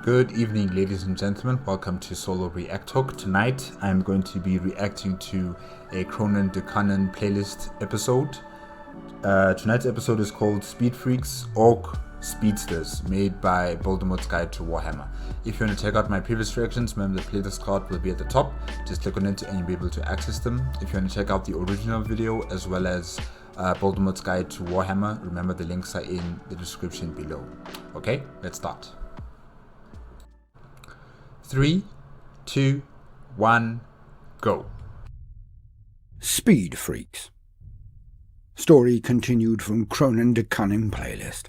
Good evening, ladies and gentlemen. Welcome to Solo ReacTalk. Tonight, I'm going to be reacting to a Kronan Da Kunnin playlist episode. Tonight's episode is called FREEKS ORK SPEEDSTERS, made by Baldermort's Guide to Warhammer. If you want to check out my previous reactions, remember the playlist card will be at the top. Just click on it and you'll be able to access them. If you want to check out the original video as well as Baldermort's Guide to Warhammer, remember the links are in the description below. Okay, let's start. 3, 2, 1, go. Speed Freaks. Story continued from Kronan Da Kunnin playlist.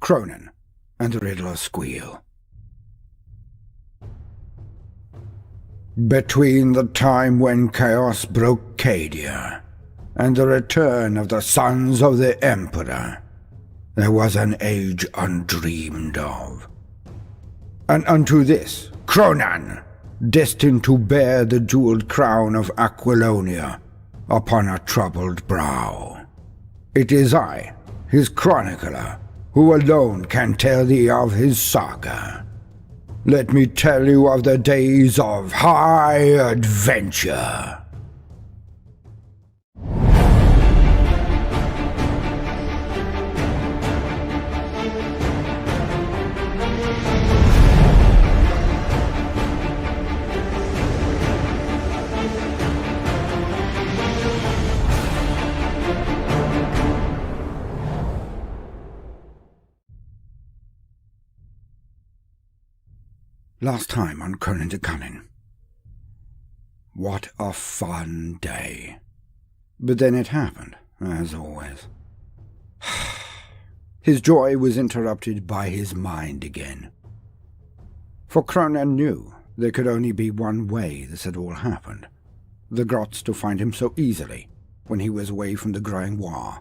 Kronan and the Riddler Squeal. Between the time when chaos broke Cadia and the return of the sons of the Emperor, there was an age undreamed of. And unto this, Kronan, destined to bear the jeweled crown of Aquilonia upon a troubled brow. It is I, his chronicler, who alone can tell thee of his saga. Let me tell you of the days of high adventure. Last time on Kronan Da Kunnin. What a fun day. But then it happened, as always. His joy was interrupted by his mind again. For Kronan knew there could only be one way this had all happened. The grots to find him so easily when he was away from the growing war.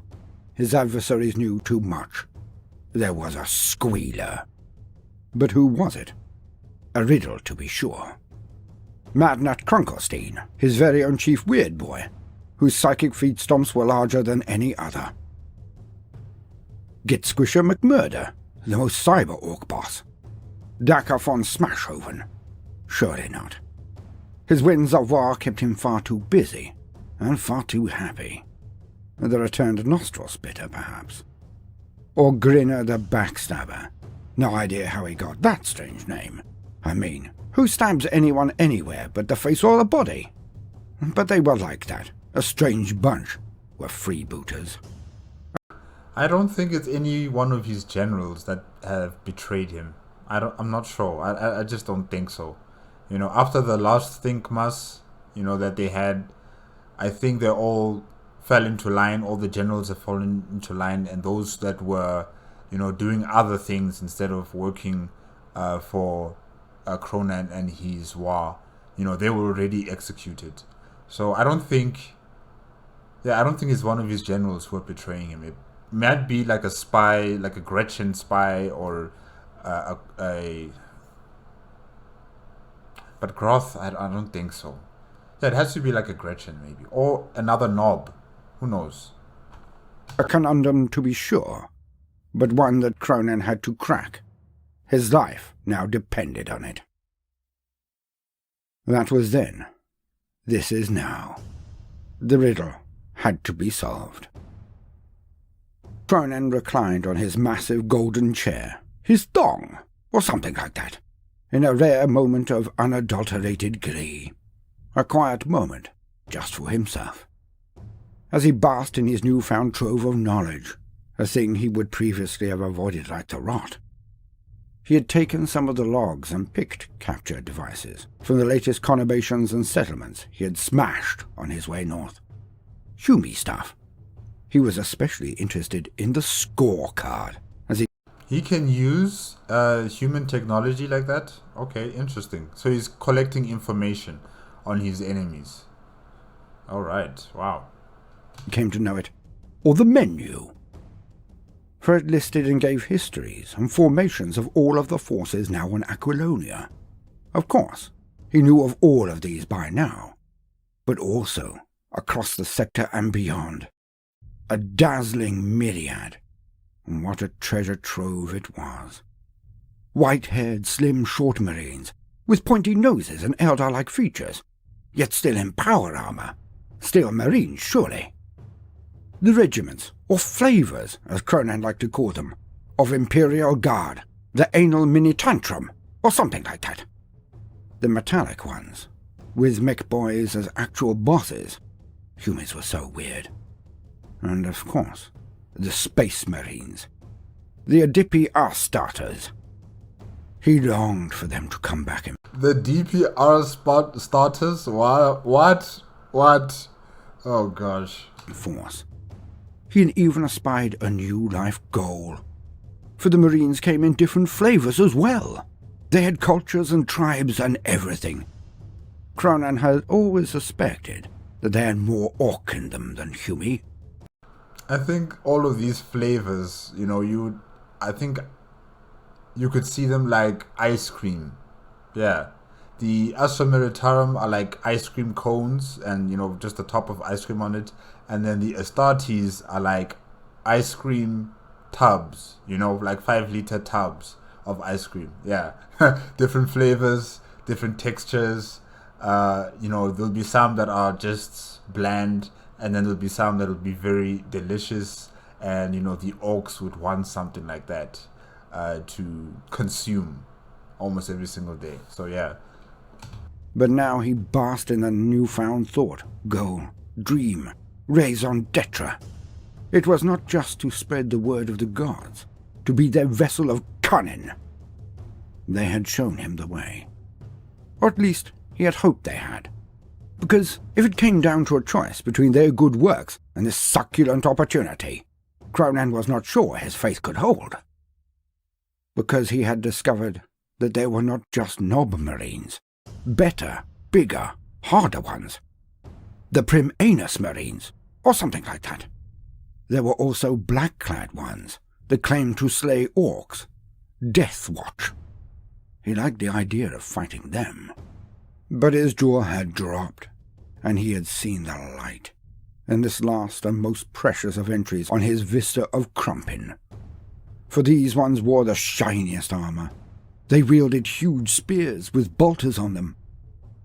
His adversaries knew too much. There was a squealer. But who was it? A riddle, to be sure. Madnut Krunkelstein, his very own chief weird boy, whose psychic feet stomps were larger than any other. Git Squisher McMurder, the most cyber orc boss. Daka von Smashhoven. Surely not. His winds of war kept him far too busy, and far too happy. The returned nostril spitter, perhaps. Or Grinner the Backstabber. No idea how he got that strange name. I mean, who stabs anyone anywhere but the face or the body? But they were like that. A strange bunch were freebooters. I don't think it's any one of his generals that have betrayed him. I'm not sure. I just don't think so. You know, after the last Thinkmas, that they had, I think they all fell into line. All the generals have fallen into line, and those that were, doing other things instead of working for Kronan and his war, they were already executed. So I don't think it's one of his generals who are betraying him. It might be like a spy, like a Gretchen spy, or but Groth, I don't think so. Yeah, it has to be like a Gretchen maybe, or another knob. Who knows? A conundrum, to be sure, but one that Kronan had to crack. His life now depended on it. That was then. This is now. The riddle had to be solved. Kronan reclined on his massive golden chair, his thong, or something like that, in a rare moment of unadulterated glee. A quiet moment, just for himself. As he basked in his newfound trove of knowledge, a thing he would previously have avoided like the rot. He had taken some of the logs and picked capture devices from the latest conurbations and settlements he had smashed on his way north. Humie stuff. He was especially interested in the scorecard, as he can use human technology like that? Okay, interesting. So he's collecting information on his enemies. Alright, wow. He came to know it. Or the menu. For it listed and gave histories and formations of all of the forces now on Aquilonia. Of course, he knew of all of these by now, but also across the sector and beyond. A dazzling myriad, and what a treasure trove it was. White-haired, slim, short Marines, with pointy noses and elder-like features, yet still in power armour. Still Marines, surely. The regiments, or flavours, as Kronan liked to call them, of Imperial Guard, the Anal Mini-Tantrum, or something like that. The metallic ones, with mech boys as actual bosses. Humans were so weird. And of course, the Space Marines, the DPR starters. He longed for them to come back. The DPR starters? What? Oh gosh. Force. He had even espied a new life goal. For the Marines came in different flavours as well. They had cultures and tribes and everything. Kronan had always suspected that they had more orc in them than Humi. I think all of these flavors, I think you could see them like ice cream. Yeah. The Astra Militarum are like ice cream cones and, just the top of ice cream on it. And then the Astartes are like ice cream tubs, like 5-liter tubs of ice cream. Yeah. Different flavors, different textures. There'll be some that are just bland, and then there'll be some that will be very delicious. And, the orcs would want something like that to consume almost every single day. So, yeah. But now he basked in a newfound thought, goal, dream, raison d'etre. It was not just to spread the word of the gods, to be their vessel of cunning. They had shown him the way. Or at least he had hoped they had. Because if it came down to a choice between their good works and this succulent opportunity, Kronan was not sure his faith could hold. Because he had discovered that they were not just Nob Marines, better, bigger, harder ones. The Prim Anus Marines, or something like that. There were also black-clad ones that claimed to slay orcs. Death Watch. He liked the idea of fighting them. But his jaw had dropped, and he had seen the light in this last and most precious of entries on his vista of Crumpin. For these ones wore the shiniest armour. They wielded huge spears with bolters on them.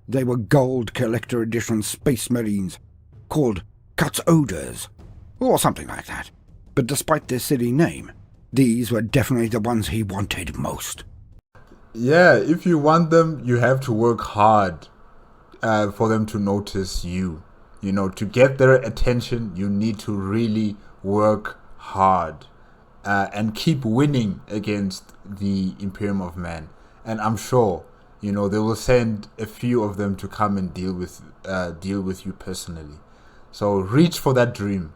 They were gold collector edition Space Marines, called Kutsoders, or something like that. But despite their silly name, these were definitely the ones he wanted most. Yeah, if you want them, you have to work hard for them to notice you. To get their attention, you need to really work hard and keep winning against the Imperium of Man. And I'm sure, they will send a few of them to come and deal with you personally. So reach for that dream,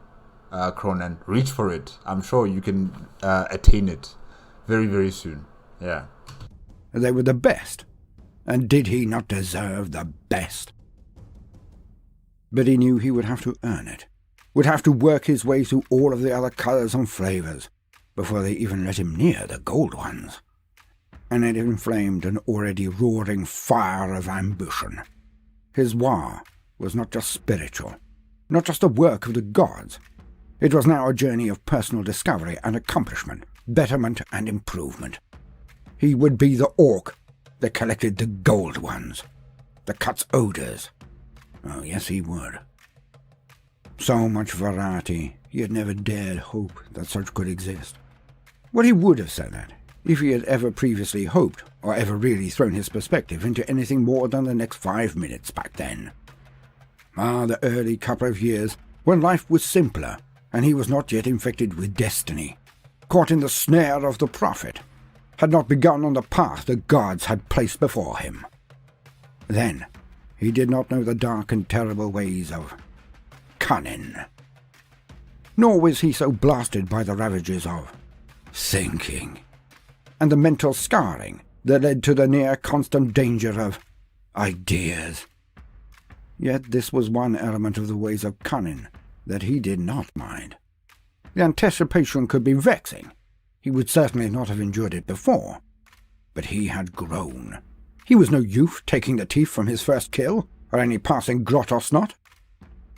Kronan. Reach for it. I'm sure you can attain it very, very soon. Yeah. They were the best, and did he not deserve the best? But he knew he would have to earn it, would have to work his way through all of the other colours and flavours, before they even let him near the gold ones. And it inflamed an already roaring fire of ambition. His war was not just spiritual, not just a work of the gods. It was now a journey of personal discovery and accomplishment, betterment and improvement. He would be the orc that collected the gold ones, the Kutsoders. Oh, yes, he would. So much variety, he had never dared hope that such could exist. Well, he would have said that, if he had ever previously hoped, or ever really thrown his perspective into anything more than the next 5 minutes back then. The early couple of years, when life was simpler, and he was not yet infected with destiny, caught in the snare of the prophet, had not begun on the path the gods had placed before him. Then, he did not know the dark and terrible ways of cunning. Nor was he so blasted by the ravages of thinking, and the mental scarring that led to the near constant danger of ideas. Yet this was one element of the ways of cunning that he did not mind. The anticipation could be vexing. He would certainly not have endured it before. But he had grown. He was no youth taking the teeth from his first kill, or any passing Grottos knot.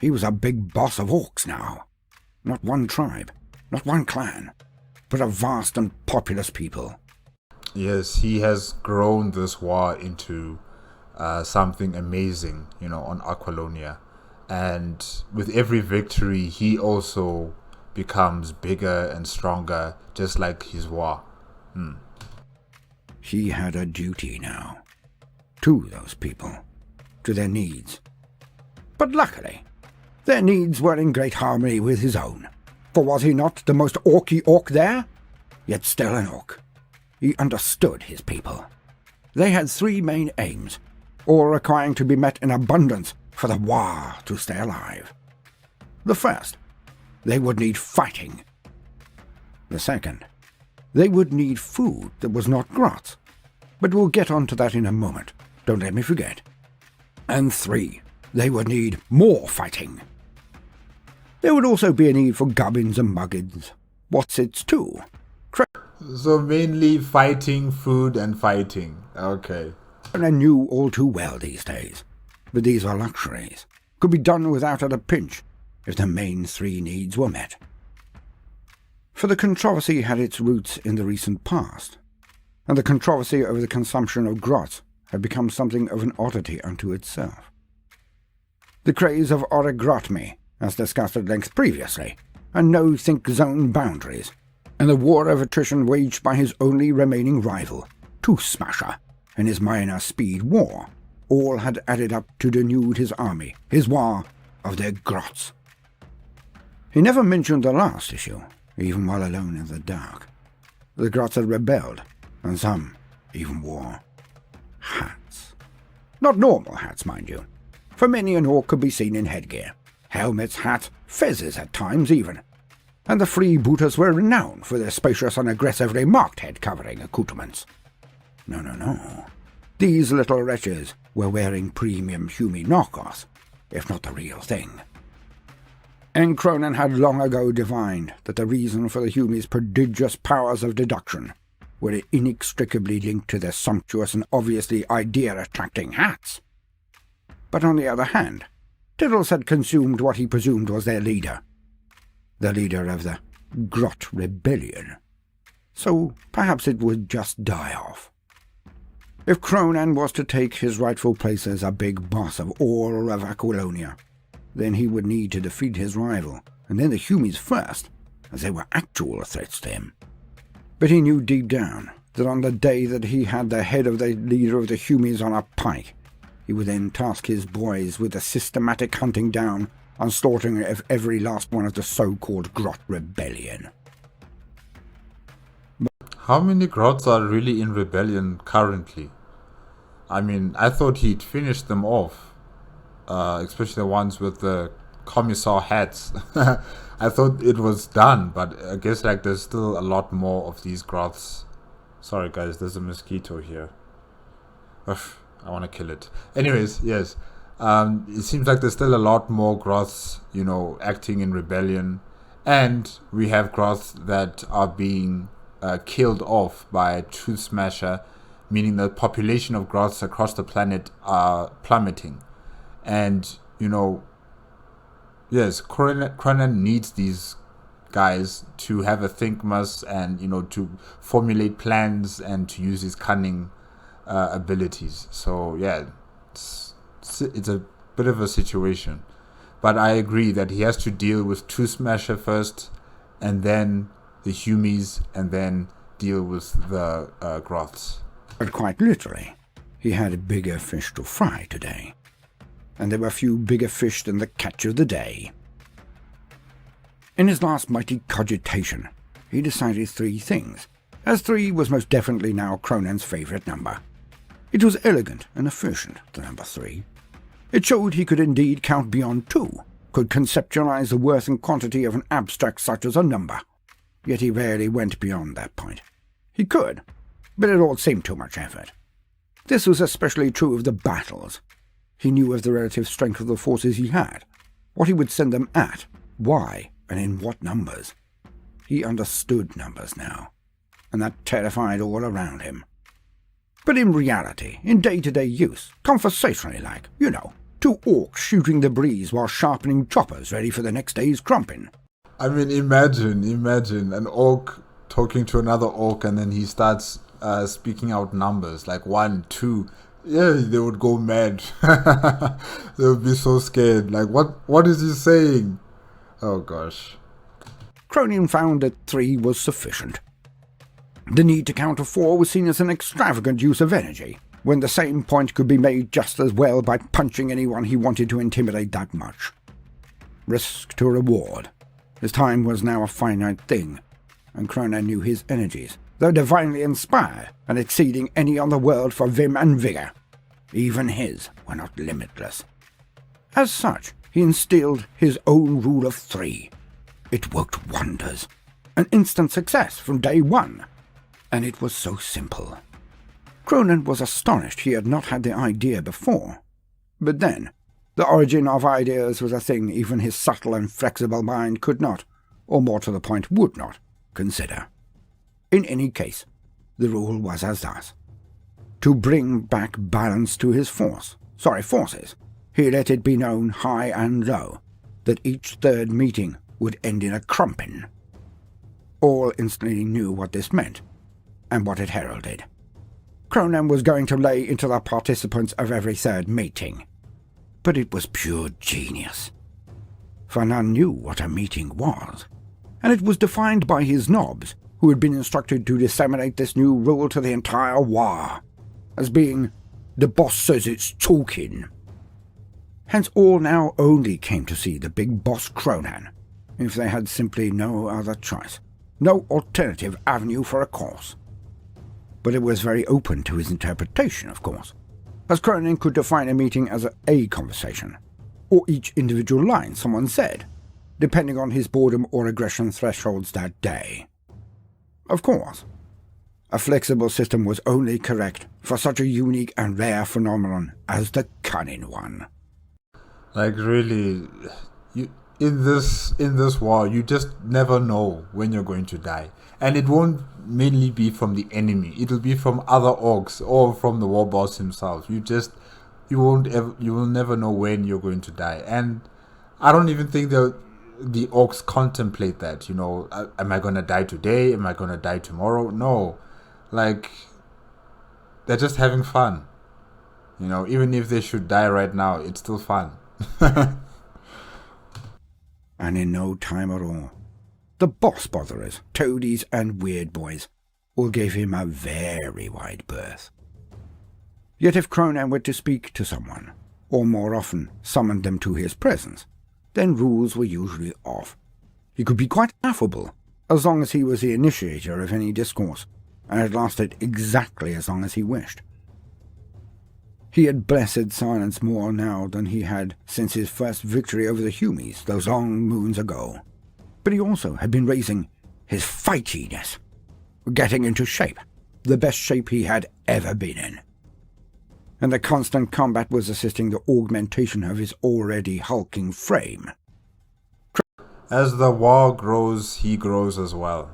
He was a big boss of orcs now. Not one tribe, not one clan, but a vast and populous people. Yes, he has grown this war into something amazing, on Aqualonia. And with every victory, he also becomes bigger and stronger, just like his war. He had a duty now. To those people. To their needs. But luckily, their needs were in great harmony with his own. For was he not the most orky orc there? Yet still an orc. He understood his people. They had 3 main aims, all requiring to be met in abundance for the war to stay alive. The first, they would need fighting. The second, they would need food that was not grots. But we'll get on to that in a moment. Don't let me forget. And 3, they would need more fighting. There would also be a need for gubbins and muggins. What's its too? So mainly fighting, food, and fighting. Okay. And I knew all too well these days. But these were luxuries. Could be done without at a pinch, if the main 3 needs were met. For the controversy had its roots in the recent past, and the controversy over the consumption of grots had become something of an oddity unto itself. The craze of origami, as discussed at length previously, and no think zone boundaries, and the war of attrition waged by his only remaining rival, Tooth Smasher, in his minor speed war, all had added up to denude his army, his war of their grots. He never mentioned the last issue, even while alone in the dark. The grots had rebelled, and some even wore hats. Not normal hats, mind you, for many an orc could be seen in headgear. Helmets, hats, fezzes at times even. And the freebooters were renowned for their spacious and aggressively marked head-covering accoutrements. No. These little wretches were wearing premium Humi knockoffs, if not the real thing. And Kronan had long ago divined that the reason for the Humi's prodigious powers of deduction were inextricably linked to their sumptuous and obviously idea-attracting hats. But on the other hand, Tiddles had consumed what he presumed was their leader. The leader of the Grot Rebellion. So perhaps it would just die off. If Kronan was to take his rightful place as a big boss of all of Aqualonia, then he would need to defeat his rival, and then the Humis first, as they were actual threats to him. But he knew deep down that on the day that he had the head of the leader of the Humis on a pike, he would then task his boys with the systematic hunting down and slaughtering of every last one of the so-called Grot Rebellion. How many grots are really in rebellion currently? I mean, I thought he'd finished them off, especially the ones with the commissar hats. I thought it was done, but I guess there's still a lot more of these grots. Sorry guys, there's a mosquito here. Ugh, I want to kill it. Anyways, yes. It seems like there's still a lot more grots, acting in rebellion. And we have grots that are being killed off by Tooth Smasher, meaning the population of grots across the planet are plummeting. And, yes, Kronan needs these guys to have a thinkmas and, to formulate plans and to use his cunning abilities. So, yeah, it's a bit of a situation. But I agree that he has to deal with Tooth Smasher first, and then the Humis, and then deal with the groths. But quite literally, he had bigger fish to fry today. And there were few bigger fish than the catch of the day. In his last mighty cogitation, he decided 3 things, as 3 was most definitely now Kronan's favourite number. It was elegant and efficient, the number 3. It showed he could indeed count beyond 2, could conceptualize the worth and quantity of an abstract such as a number. Yet he rarely went beyond that point. He could, but it all seemed too much effort. This was especially true of the battles. He knew of the relative strength of the forces he had, what he would send them at, why, and in what numbers. He understood numbers now, and that terrified all around him. But in reality, in day-to-day use, conversationally like, 2 orcs shooting the breeze while sharpening choppers ready for the next day's crumping. I mean, imagine an orc talking to another orc, and then he starts speaking out numbers like 1, 2. Yeah, they would go mad. They would be so scared. Like, what is he saying? Oh gosh. Kronan found that 3 was sufficient. The need to counter 4 was seen as an extravagant use of energy, when the same point could be made just as well by punching anyone he wanted to intimidate that much. Risk to reward. His time was now a finite thing, and Kronan knew his energies, though divinely inspired and exceeding any on the world for vim and vigour. Even his were not limitless. As such, he instilled his own rule of 3. It worked wonders. An instant success from day 1. And it was so simple. Kronan was astonished he had not had the idea before. But then, the origin of ideas was a thing even his subtle and flexible mind could not, or more to the point would not, consider. In any case, the rule was as thus. To bring back balance to his forces, he let it be known high and low that each third meeting would end in a crumpin. All instantly knew what this meant, and what it heralded. Kronan was going to lay into the participants of every third meeting. But it was pure genius. For none knew what a meeting was, and it was defined by his nobs, who had been instructed to disseminate this new rule to the entire war, as being, "The boss says it's talking." Hence all now only came to see the big boss Kronan, if they had simply no other choice, no alternative avenue for a course. But it was very open to his interpretation, of course, as Kronan could define a meeting as a conversation, or each individual line someone said, depending on his boredom or aggression thresholds that day. Of course, a flexible system was only correct for such a unique and rare phenomenon as the Kunnin one. Like really, in this war, you just never know when you're going to die. And it won't mainly be from the enemy. It'll be from other orcs or from the war boss himself. You will never know when you're going to die. And I don't even think the orcs contemplate that, am I going to die today? Am I going to die tomorrow? No. Like, they're just having fun. Even if they should die right now, it's still fun. And in no time at all, the boss botherers, toadies and weird boys all gave him a very wide berth. Yet if Kronan were to speak to someone, or more often summoned them to his presence, then rules were usually off. He could be quite affable, as long as he was the initiator of any discourse, and it lasted exactly as long as he wished. He had blessed silence more now than he had since his first victory over the Humies those long moons ago. But he also had been raising his fightiness, getting into shape, the best shape he had ever been in. And the constant combat was assisting the augmentation of his already hulking frame. As the war grows, he grows as well.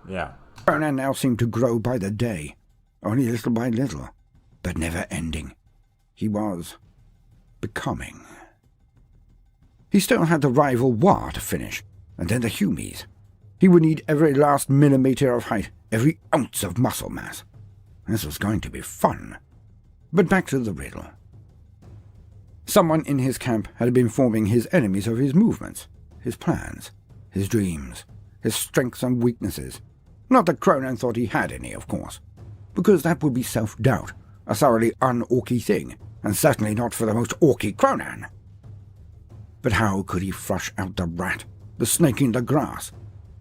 Yeah. Kronan now seemed to grow by the day, only little by little, but never ending. He was becoming. He still had the rival war to finish, and then the Humies. He would need every last millimetre of height, every ounce of muscle mass. This was going to be fun. But back to the riddle. Someone in his camp had been informing his enemies of his movements, his plans, his dreams, his strengths and weaknesses. Not that Kronan thought he had any, of course, because that would be self-doubt, a thoroughly un-orky thing, and certainly not for the most orky Kronan. But how could he flush out the rat, the snake in the grass,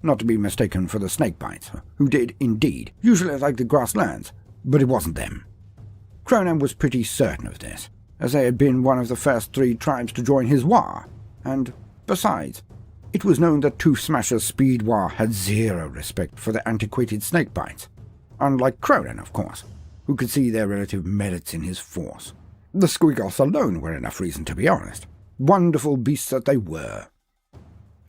not to be mistaken for the snakebites, who did indeed usually like the grasslands, but it wasn't them. Kronan was pretty certain of this, as they had been one of the first 3 tribes to join his war, and, besides, it was known that Tooth Smasher's Speed War had zero respect for the antiquated snakebites, unlike Kronan, of course, who could see their relative merits in his force. The squiggles alone were enough reason to be honest. Wonderful beasts that they were.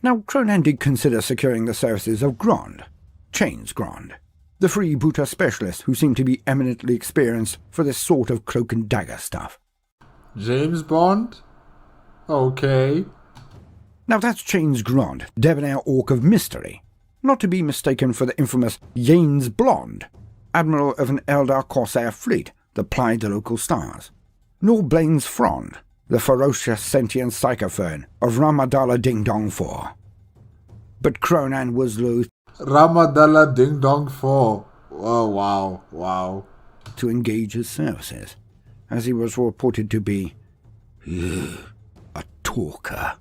Now, Kronan did consider securing the services of Grond, Chains Grond, the freebooter specialist who seemed to be eminently experienced for this sort of cloak and dagger stuff. James Bond? Okay. Now that's Chains Grond, debonair orc of mystery, not to be mistaken for the infamous Yanes Blonde, admiral of an Eldar corsair fleet that plied the local stars, nor Blaine's Frond, the ferocious sentient psychophone of Ramadala Ding Dong 4. But Kronan was loath Ramadala Ding Dong 4. Oh, wow. To engage his services, as he was reported to be a talker.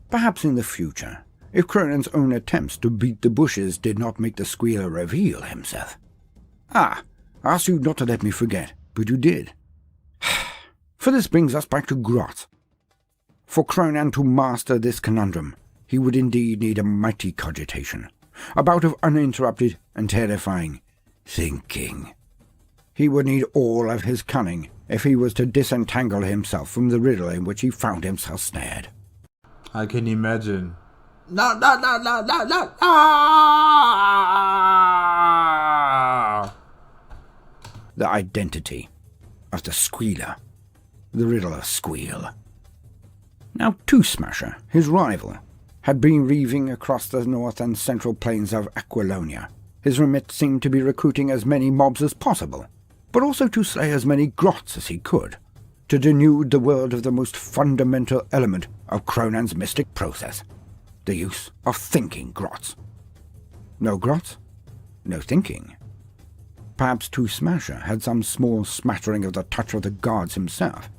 Perhaps in the future, if Kronan's own attempts to beat the bushes did not make the squealer reveal himself. I asked you not to let me forget, but you did. For this brings us back to Grot. For Kronan to master this conundrum, he would indeed need a mighty cogitation, a bout of uninterrupted and terrifying thinking. He would need all of his cunning if he was to disentangle himself from the riddle in which he found himself snared. I can imagine. No. The identity of the squealer, the riddle of Squeal. Now Two Smasher, his rival, had been reaving across the north and central plains of Aquilonia. His remit seemed to be recruiting as many mobs as possible, but also to slay as many grots as he could, to denude the world of the most fundamental element of Kronan's mystic process, the use of thinking grots. No grots, no thinking. Perhaps Two Smasher had some small smattering of the touch of the gods himself,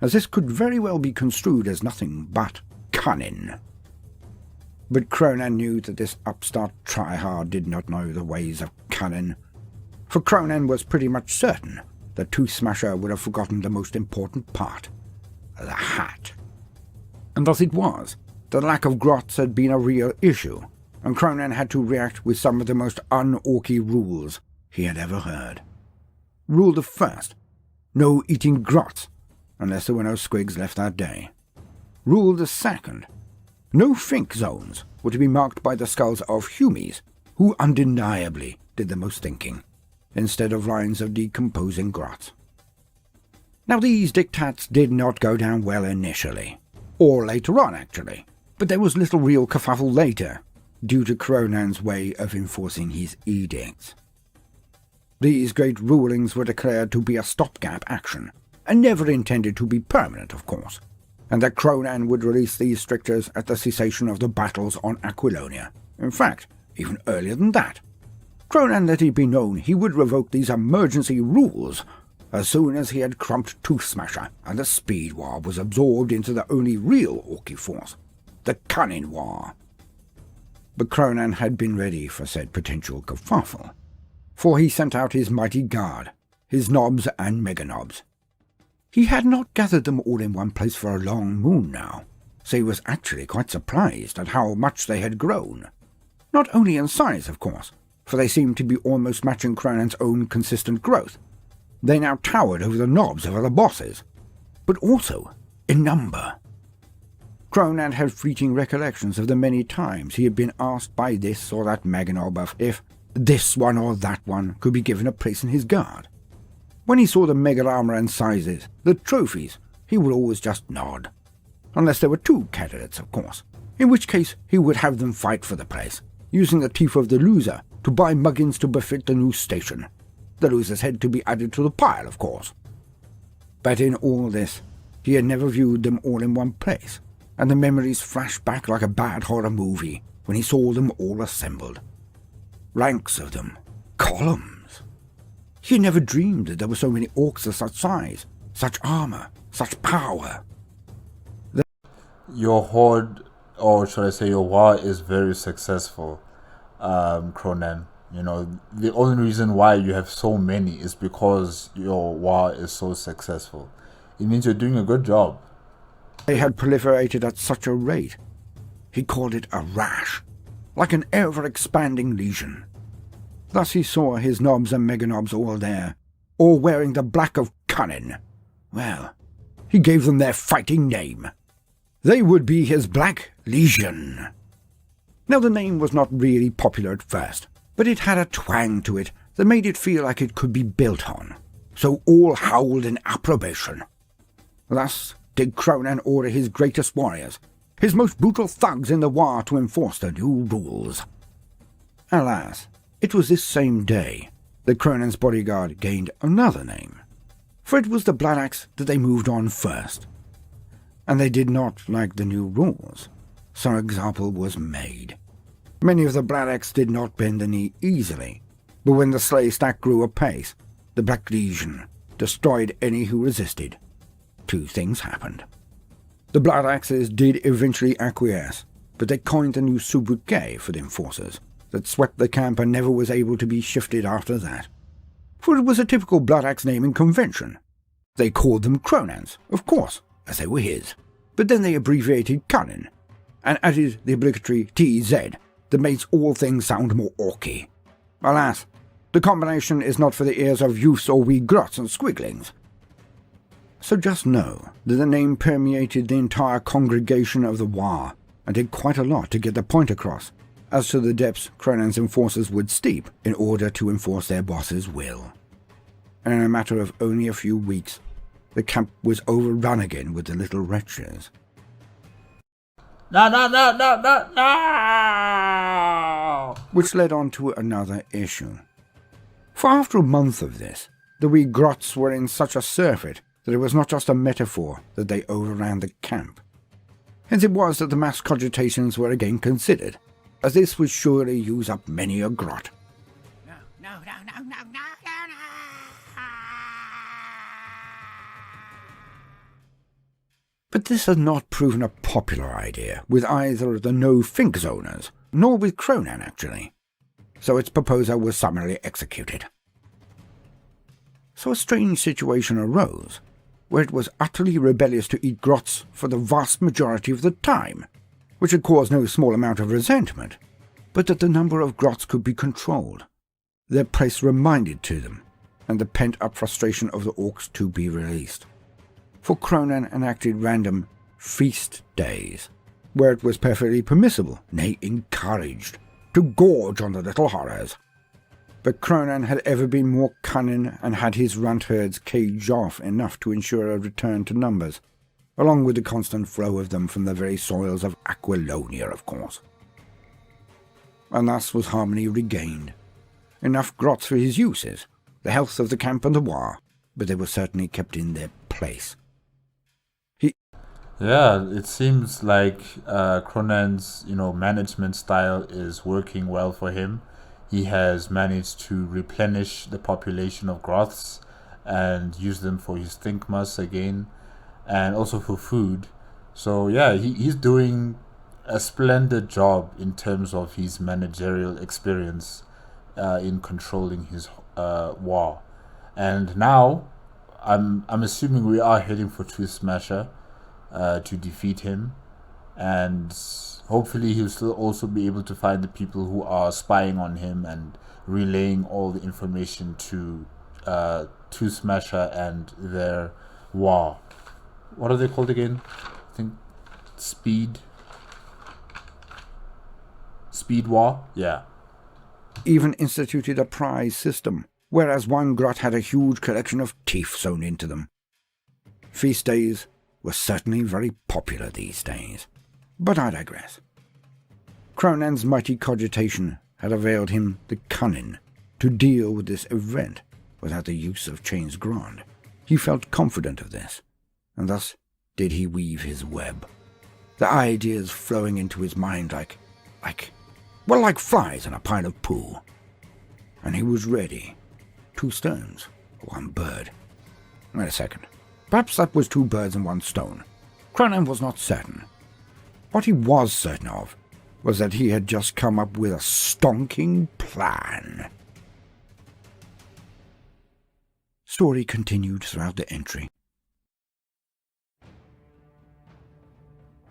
as this could very well be construed as nothing but cunning. But Kronan knew that this upstart tryhard did not know the ways of cunning, for Kronan was pretty much certain that Two Smasher would have forgotten the most important part, the hat. And thus it was, the lack of grots had been a real issue, and Kronan had to react with some of the most un-orky rules he had ever heard. Rule the first, no eating grots, unless there were no squigs left that day. Rule the second, no think zones were to be marked by the skulls of humies, who undeniably did the most thinking, instead of lines of decomposing grots. Now these diktats did not go down well initially, or later on actually, but there was little real kerfuffle later, due to Kronan's way of enforcing his edicts. These great rulings were declared to be a stopgap action, and never intended to be permanent, of course, and that Kronan would release these strictures at the cessation of the battles on Aquilonia. In fact, even earlier than that. Kronan let it be known he would revoke these emergency rules as soon as he had crumped Two Smasher and the Speed War was absorbed into the only real Orky force, the Cunning War. But Kronan had been ready for said potential kerfuffle, for he sent out his mighty guard, his nobs and mega-nobs. He had not gathered them all in one place for a long moon now, so he was actually quite surprised at how much they had grown. Not only in size, of course, for they seemed to be almost matching Kronan's own consistent growth. They now towered over the nobs of other bosses, but also in number. Kronan had fleeting recollections of the many times he had been asked by this or that mega-nob if this one or that one could be given a place in his guard. When he saw the mega armor and sizes, the trophies, he would always just nod. Unless there were two candidates, of course, in which case he would have them fight for the place, using the teeth of the loser to buy muggins to befit the new station. The loser's head to be added to the pile, of course. But in all this, he had never viewed them all in one place, and the memories flashed back like a bad horror movie when he saw them all assembled. Ranks of them, columns. He had never dreamed that there were so many orcs of such size, such armor, such power. Your horde, or should I say your war, is very successful, Kronan. You know, the only reason why you have so many is because your war is so successful. It means you're doing a good job. They had proliferated at such a rate. He called it a rash, like an ever-expanding legion. Thus he saw his nobs and mega-nobs all there, all wearing the black of cunning. Well, he gave them their fighting name. They would be his Black Legion. Now the name was not really popular at first, but it had a twang to it that made it feel like it could be built on, so all howled in approbation. Thus did Kronan order his greatest warriors, his most brutal thugs in the war, to enforce the new rules. Alas, it was this same day the Kronan's bodyguard gained another name, for it was the Blood Axe that they moved on first, and they did not like the new rules, so an example was made. Many of the Blood Axe did not bend the knee easily, but when the slay stack grew apace, the Black Legion destroyed any who resisted. Two things happened. The Blood Axes did eventually acquiesce, but they coined a new sobriquet for the enforcers that swept the camp and never was able to be shifted after that. For it was a typical Blood Axe naming convention. They called them Kronans, of course, as they were his, but then they abbreviated Kunnin, and added the obligatory TZ that makes all things sound more orky. Alas, the combination is not for the ears of youths or wee grots and squiglings. So just know that the name permeated the entire congregation of the War, and did quite a lot to get the point across as to the depths Kronan's enforcers would steep in order to enforce their boss's will. And in a matter of only a few weeks, the camp was overrun again with the little wretches. No! Which led on to another issue. For after a month of this, the wee grots were in such a surfeit that it was not just a metaphor that they overran the camp. Hence it was that the mass cogitations were again considered, as this would surely use up many a grot. No. But this has not proven a popular idea with either of the no-think zoners, nor with Kronan actually, so its proposal was summarily executed. So a strange situation arose, where it was utterly rebellious to eat grots for the vast majority of the time, which had caused no small amount of resentment, but that the number of grots could be controlled, their place reminded to them, and the pent-up frustration of the orcs to be released. For Kronan enacted random feast days, where it was perfectly permissible, nay encouraged, to gorge on the little horrors. But Kronan had ever been more cunning and had his runt herds caged off enough to ensure a return to numbers, along with the constant flow of them from the very soils of Aquilonia, of course. And thus was harmony regained. Enough grots for his uses, the health of the camp and the war, but they were certainly kept in their place. Yeah, it seems like Kronan's, management style is working well for him. He has managed to replenish the population of Groths and use them for his Thinkmas again, and also for food. So yeah, he's doing a splendid job in terms of his managerial experience in controlling his war. And now, I'm assuming we are heading for Tooth Smasher to defeat him, and hopefully he'll still also be able to find the people who are spying on him and relaying all the information to Tooth Smasher and their war. What are they called again? I think Speed War? Yeah. Even instituted a prize system, whereas one grot had a huge collection of teeth sewn into them. Feast days were certainly very popular these days, but I digress. Kronan's mighty cogitation had availed him the cunning to deal with this event without the use of chains grand. He felt confident of this, and thus did he weave his web, the ideas flowing into his mind like flies in a pile of poo. And he was ready. 2 stones, 1 bird. Wait a second. Perhaps that was 2 birds and 1 stone. Kronan was not certain. What he was certain of was that he had just come up with a stonking plan. Story continued throughout the entry.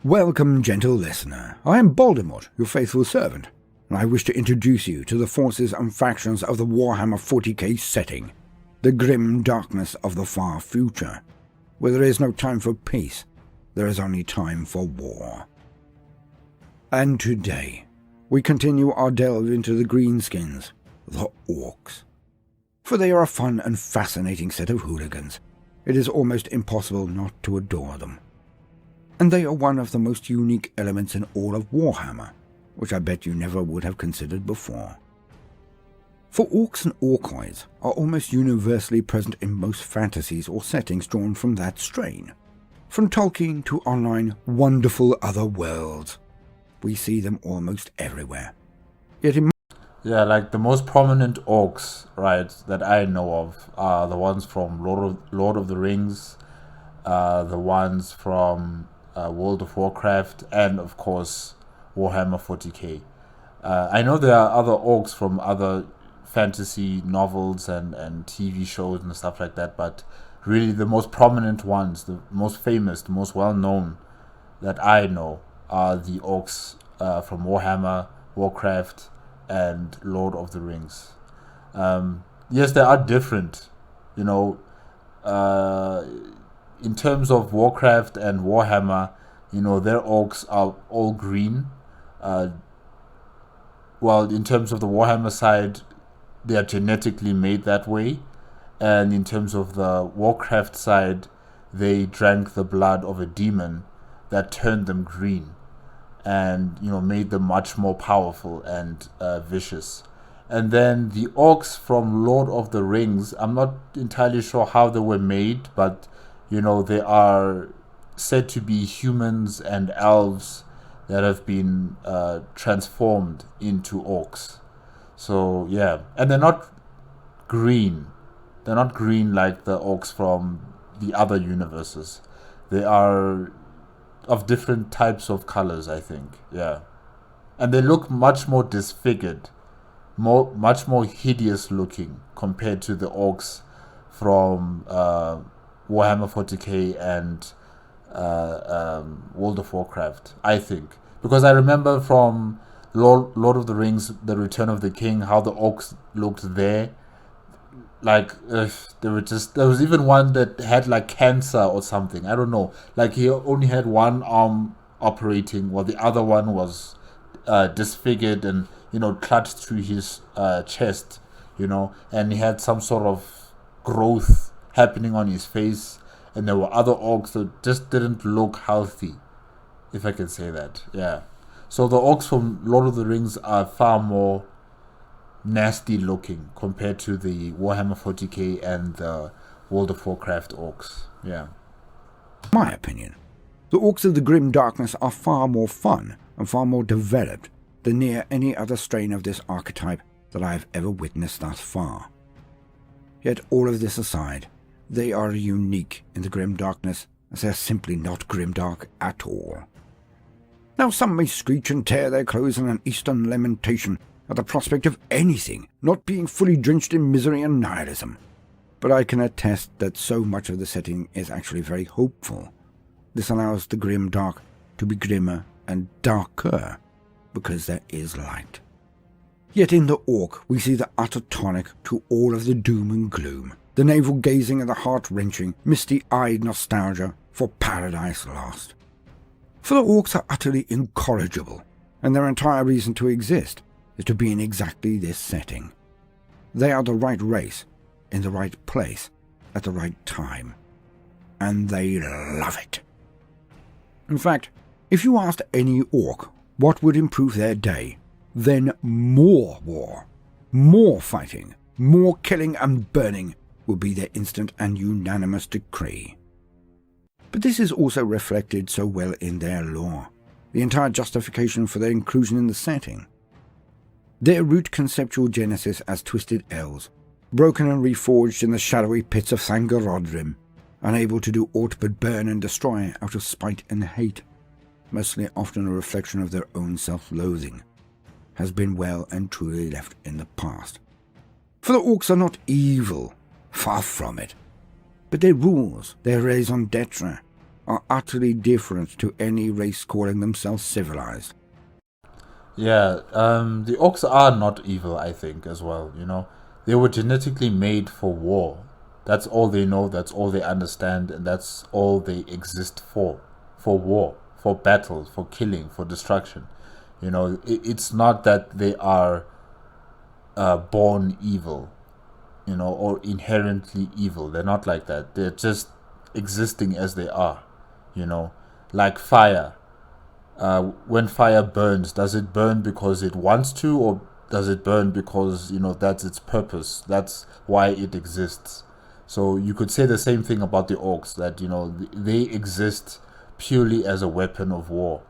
Welcome, gentle listener. I am Baldermort, your faithful servant, and I wish to introduce you to the forces and factions of the Warhammer 40k setting, the grim darkness of the far future, where there is no time for peace, there is only time for war. And today, we continue our delve into the greenskins, the orcs. For they are a fun and fascinating set of hooligans. It is almost impossible not to adore them. And they are one of the most unique elements in all of Warhammer, which I bet you never would have considered before. For orcs and orkoids are almost universally present in most fantasies or settings drawn from that strain. From Tolkien to online wonderful other worlds, we see them almost everywhere. Yet in Yeah, like the most prominent orcs, right, that I know of are the ones from Lord of the Rings, the ones from World of Warcraft, and of course Warhammer 40k. I know there are other orcs from other fantasy novels and TV shows and stuff like that, but really the most prominent ones, the most famous, the most well known that I know are the orcs from Warhammer, Warcraft, and Lord of the Rings. Yes, they are different, you know. In terms of Warcraft and Warhammer, you know, their orcs are all green. While in terms of the Warhammer side, they are genetically made that way. And in terms of the Warcraft side, they drank the blood of a demon that turned them green and, you know, made them much more powerful and vicious. And then the orcs from Lord of the Rings, I'm not entirely sure how they were made, but, you know, they are said to be humans and elves that have been transformed into orcs. So, yeah. And they're not green. They're not green like the orcs from the other universes. They are of different types of colors, I think. Yeah. And they look much more disfigured, much more hideous looking compared to the orcs from Warhammer 40k and World of Warcraft, I think. Because I remember from Lord of the Rings, The Return of the King, how the orcs looked there. Like, there was even one that had like cancer or something. I don't know. Like, he only had one arm operating, while the other one was disfigured and, you know, clutched through his chest, you know, and he had some sort of growth happening on his face. And there were other orcs that just didn't look healthy, if I can say that. Yeah. So the orcs from Lord of the Rings are far more nasty looking compared to the Warhammer 40k and the World of Warcraft orcs. Yeah. my opinion, the orcs of the Grim Darkness are far more fun and far more developed than near any other strain of this archetype that I have ever witnessed thus far. Yet all of this aside, they are unique in the Grim Darkness, as they are simply not grimdark at all. Now some may screech and tear their clothes in an eastern lamentation at the prospect of anything not being fully drenched in misery and nihilism, but I can attest that so much of the setting is actually very hopeful. This allows the grim dark to be grimmer and darker, because there is light. Yet in the orc we see the utter tonic to all of the doom and gloom, the navel-gazing and the heart-wrenching, misty-eyed nostalgia for Paradise Lost. For the orcs are utterly incorrigible, and their entire reason to exist is to be in exactly this setting. They are the right race, in the right place, at the right time. And they love it. In fact, if you asked any orc what would improve their day, then more war, more fighting, more killing and burning would be their instant and unanimous decree. But this is also reflected so well in their lore, the entire justification for their inclusion in the setting. Their root conceptual genesis as twisted elves, broken and reforged in the shadowy pits of Thangorodrim, unable to do aught but burn and destroy out of spite and hate, mostly often a reflection of their own self-loathing, has been well and truly left in the past. For the orcs are not evil, far from it, but their rules, their raison d'etre, are utterly different to any race calling themselves civilized. Yeah, the orcs are not evil, I think, as well, you know. They were genetically made for war. That's all they know, that's all they understand, and that's all they exist for war, for battle, for killing, for destruction. You know, it's not that they are born evil, you know, or inherently evil. They're not like that. They're just existing as they are, you know. Like fire. When fire burns, does it burn because it wants to, or does it burn because, you know, that's its purpose. That's why it exists. So you could say the same thing about the orcs, that, you know, they exist purely as a weapon of war,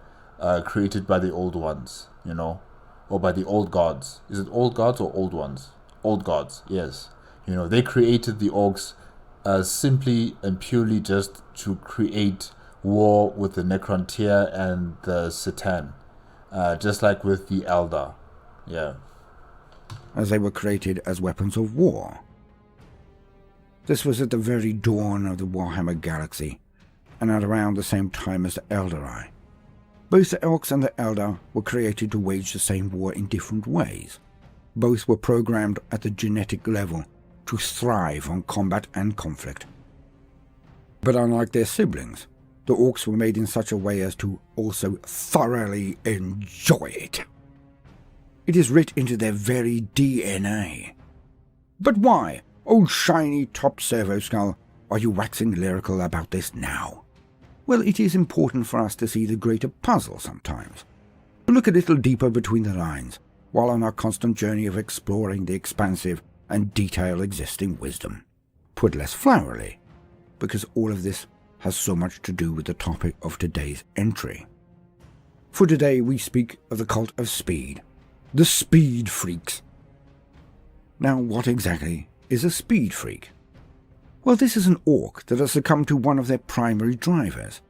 created by the old ones, you know, or by the old gods. Is it old gods or old ones? Old gods, yes. You know, they created the orcs simply and purely just to create war with the Necrontyr and the Satan, just like with the Eldar. Yeah. As they were created as weapons of war. This was at the very dawn of the Warhammer galaxy, and at around the same time as the Eldari. Both the Orcs and the Eldar were created to wage the same war in different ways. Both were programmed at the genetic level to thrive on combat and conflict. But unlike their siblings, the Orcs were made in such a way as to also thoroughly enjoy it. It is writ into their very DNA. But why, old shiny top servo skull, are you waxing lyrical about this now? Well, it is important for us to see the greater puzzle sometimes, to look a little deeper between the lines, while on our constant journey of exploring the expansive and detailed existing wisdom. Put less flowery, because all of this has so much to do with the topic of today's entry. For today we speak of the cult of speed, the speed freaks. Now, what exactly is a speed freak? Well, this is an orc that has succumbed to one of their primary drivers,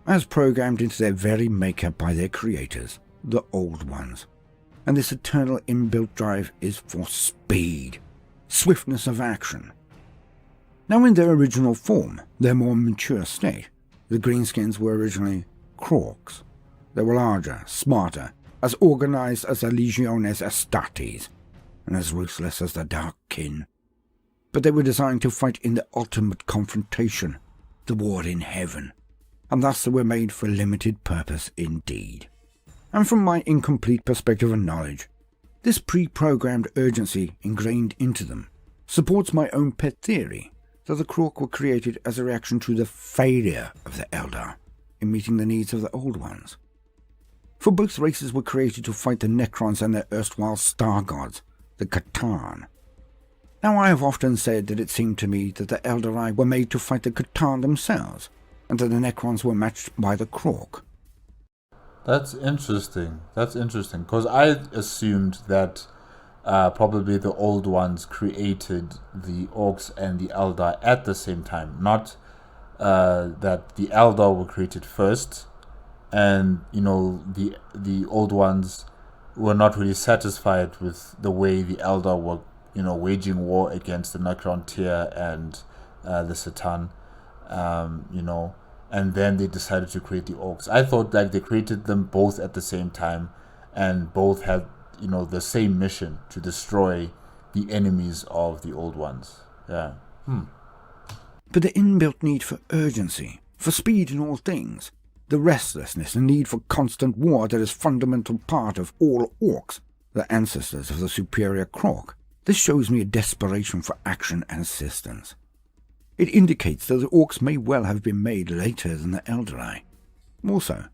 as programmed into their very makeup by their creators, the Old Ones. And this eternal inbuilt drive is for speed, swiftness of action. Now, in their original form, their more mature state, the greenskins were originally Kroks. They were larger, smarter, as organized as the Legiones Astartes, and as ruthless as the Dark Kin. But they were designed to fight in the ultimate confrontation, the war in heaven, and thus they were made for limited purpose indeed. And from my incomplete perspective and knowledge, this pre-programmed urgency ingrained into them supports my own pet theory that the Krork were created as a reaction to the failure of the Eldar in meeting the needs of the Old Ones. For both races were created to fight the Necrons and their erstwhile star gods, the Catan. Now, I have often said that it seemed to me that the Eldari were made to fight the Catan themselves, and that the Necrons were matched by the Krork. That's interesting. Because I assumed that probably the Old Ones created the Orcs and the Eldar at the same time. Not that the Eldar were created first, and, you know, the Old Ones were not really satisfied with the way the Eldar were, you know, waging war against the Necrontyr and the Satan, you know, and then they decided to create the Orcs. I thought like they created them both at the same time, and both had, you know, the same mission to destroy the enemies of the Old Ones. Yeah. But the inbuilt need for urgency, for speed in all things, the restlessness and need for constant war that is fundamental part of all Orcs, the ancestors of the superior Krork, this shows me a desperation for action and assistance. It indicates that the Orcs may well have been made later than the Eldari. Also,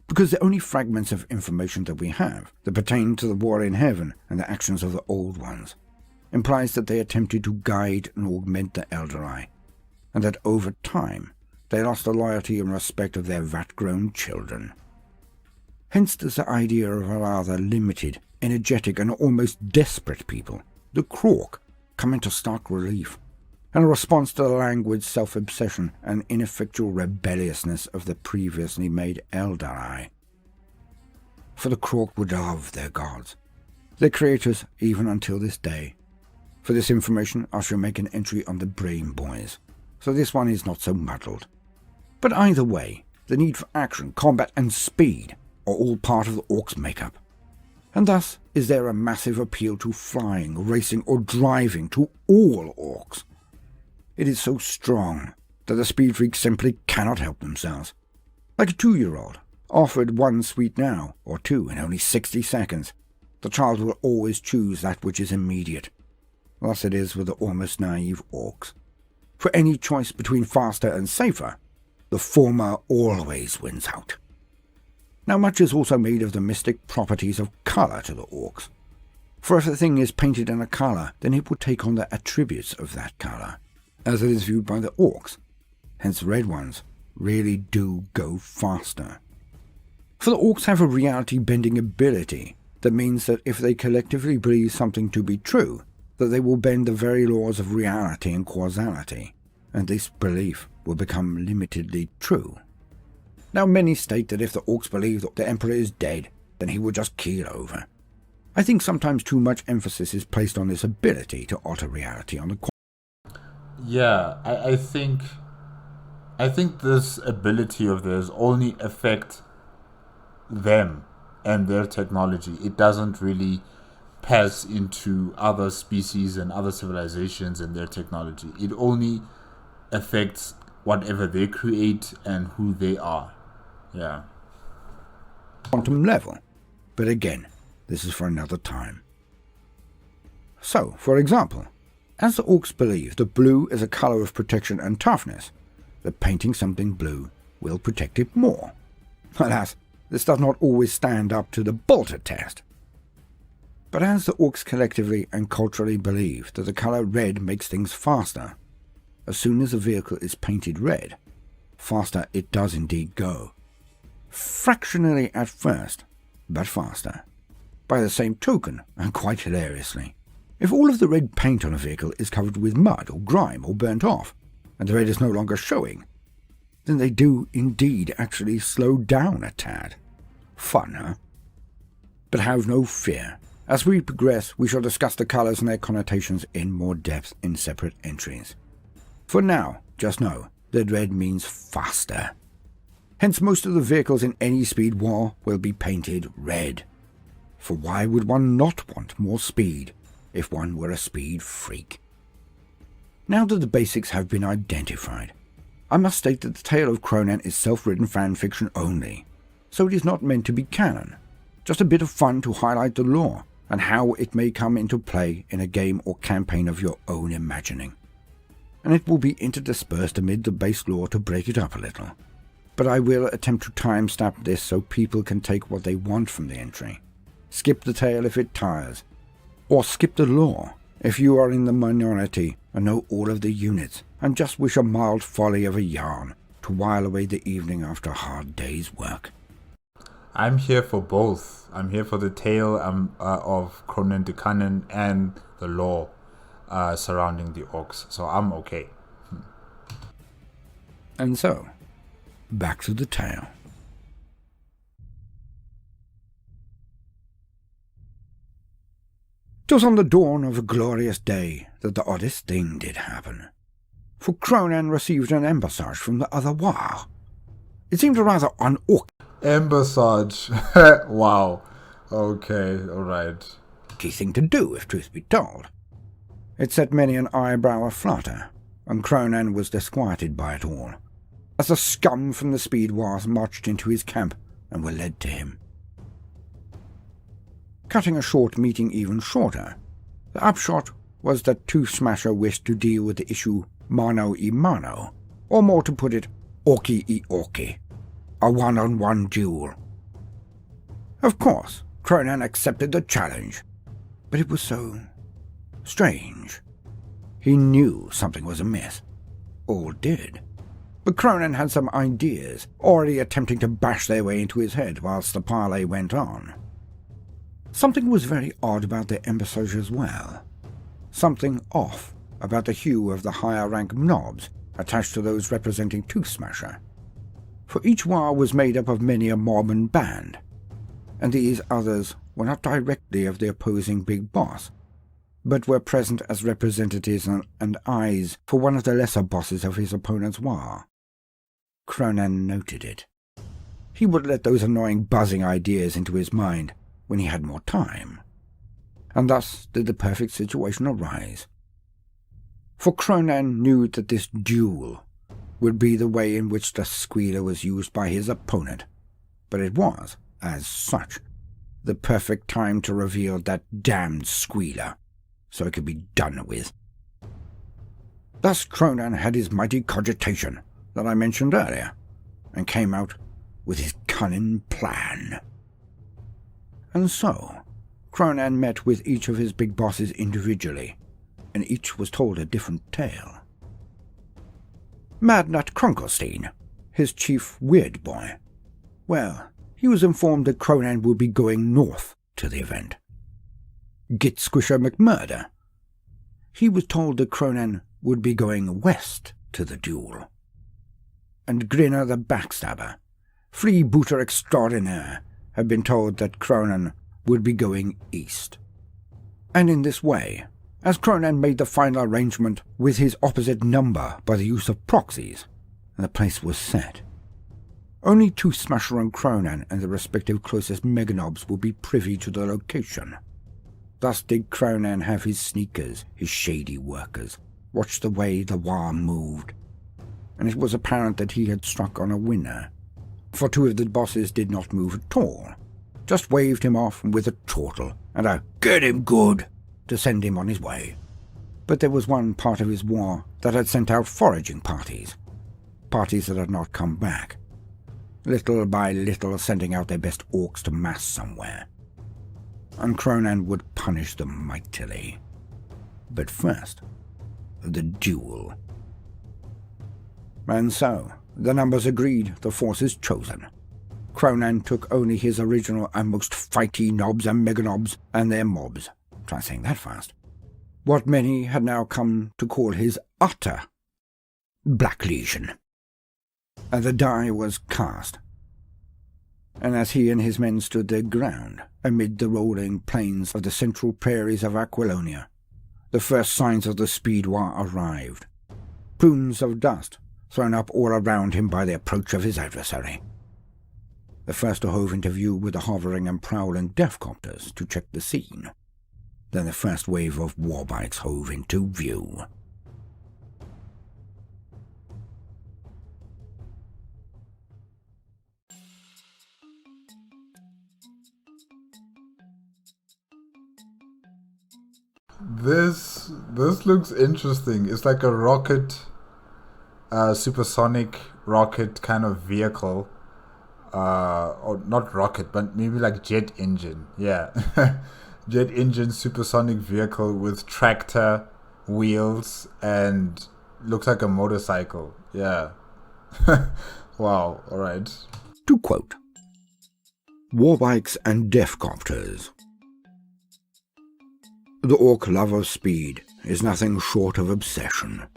because the only fragments of information that we have that pertain to the war in heaven and the actions of the Old Ones implies that they attempted to guide and augment the Eldari, and that over time they lost the loyalty and respect of their vat-grown children. Hence does the idea of a rather limited, energetic and almost desperate people, the Krork, come into stark relief, and a response to the languid self-obsession and ineffectual rebelliousness of the previously made Eldari. For the Krork would love their gods, their creators even until this day. For this information I shall make an entry on the Brain Boys, so this one is not so muddled. But either way, the need for action, combat and speed are all part of the Orcs' makeup. And thus is there a massive appeal to flying, racing or driving to all Orcs. It is so strong that the speed freaks simply cannot help themselves. Like a 2-year-old, offered one sweet now or two in only 60 seconds, the child will always choose that which is immediate. Thus it is with the almost naive Orcs. For any choice between faster and safer, the former always wins out. Now much is also made of the mystic properties of colour to the Orcs. For if a thing is painted in a colour, then it will take on the attributes of that colour, as it is viewed by the orcs. Hence red ones really do go faster. For the orcs have a reality-bending ability that means that if they collectively believe something to be true, that they will bend the very laws of reality and causality, and this belief will become limitedly true. Now many state that if the orcs believe that the Emperor is dead, then he will just keel over. I think sometimes too much emphasis is placed on this ability to alter reality on the Yeah, I think this ability of theirs only affect them and their technology. It doesn't really pass into other species and other civilizations and their technology. It only affects whatever they create and who they are. Yeah. quantum level. But again, this is for another time. So, for example, as the orcs believe that blue is a colour of protection and toughness, that painting something blue will protect it more. Alas, this does not always stand up to the Bolter test. But as the orcs collectively and culturally believe that the colour red makes things faster, as soon as a vehicle is painted red, faster it does indeed go. Fractionally at first, but faster. By the same token, and quite hilariously, if all of the red paint on a vehicle is covered with mud or grime or burnt off, and the red is no longer showing, then they do indeed actually slow down a tad. Fun, huh? But have no fear. As we progress, we shall discuss the colours and their connotations in more depth in separate entries. For now, just know that red means faster. Hence most of the vehicles in any speed war will be painted red. For why would one not want more speed if one were a speed freak? Now that the basics have been identified, I must state that the tale of Kronan is self-written fan fiction only, so it is not meant to be canon, just a bit of fun to highlight the lore and how it may come into play in a game or campaign of your own imagining. And it will be interdispersed amid the base lore to break it up a little, but I will attempt to time-stamp this so people can take what they want from the entry. Skip the tale if it tires, or skip the lore if you are in the minority and know all of the units and just wish a mild folly of a yarn to while away the evening after a hard day's work. I'm here for both. I'm here for the tale of Kronan Da Kunnin and the lore surrounding the orcs, so I'm okay. And so, back to the tale. "'Twas on the dawn of a glorious day that the oddest thing did happen. For Kronan received an embassage from the other War. It seemed a rather un-orc Embassage. Wow. Okay, alright. thing to do, if truth be told. It set many an eyebrow aflutter, and Kronan was disquieted by it all, as the scum from the Speed Wars marched into his camp and were led to him. Cutting a short meeting even shorter, the upshot was that Tooth Smasher wished to deal with the issue mano a mano, or more to put it, orky e orky, a one-on-one duel. Of course, Kronan accepted the challenge, but it was so strange. He knew something was amiss. All did. But Kronan had some ideas, already attempting to bash their way into his head whilst the parley went on. Something was very odd about their embassage as well. Something off about the hue of the higher-rank knobs attached to those representing Tooth Smasher. For each war was made up of many a mob and band, and these others were not directly of the opposing big boss, but were present as representatives and eyes for one of the lesser bosses of his opponent's war. Kronan noted it. He would let those annoying buzzing ideas into his mind when he had more time, and thus did the perfect situation arise. For Kronan knew that this duel would be the way in which the squealer was used by his opponent, but it was, as such, the perfect time to reveal that damned squealer, so it could be done with. Thus Kronan had his mighty cogitation that I mentioned earlier, and came out with his cunning plan. And so, Kronan met with each of his big bosses individually, and each was told a different tale. Madnut Krunkelstein, his chief weird boy. Well, he was informed that Kronan would be going north to the event. Git Squisher McMurder. He was told that Kronan would be going west to the duel. And Grinner the Backstabber, freebooter extraordinaire, had been told that Kronan would be going east. And in this way, as Kronan made the final arrangement with his opposite number by the use of proxies, the place was set. Only Tooth Smasher and Kronan and the respective closest meganobs would be privy to the location. Thus did Kronan have his sneakers, his shady workers, watch the way the war moved, and it was apparent that he had struck on a winner, for two of the bosses did not move at all, just waved him off with a chortle and a "get him good" to send him on his way. But there was one part of his war that had sent out foraging parties that had not come back, little by little sending out their best orcs to mass somewhere. And Kronan would punish them mightily. But first, the duel. And so, the numbers agreed, the forces chosen. Kronan took only his original and most fighty nobs and meganobs and their mobs. Try saying that fast. What many had now come to call his utter Black Legion. And the die was cast. And as he and his men stood their ground, amid the rolling plains of the central prairies of Aquilonia, the first signs of the speed war arrived. Plumes of dust thrown up all around him by the approach of his adversary. The first hove into view with the hovering and prowling DEFFKOPTAS to check the scene. Then the first wave of WARBIKES hove into view. This looks interesting. It's like a rocket, supersonic rocket kind of vehicle. Or not rocket, but maybe like jet engine. Yeah. Jet engine supersonic vehicle with tractor, wheels, and looks like a motorcycle. Yeah. Wow, alright. To quote, WARBIKES and DEFFKOPTAS. The orc love of speed is nothing short of obsession.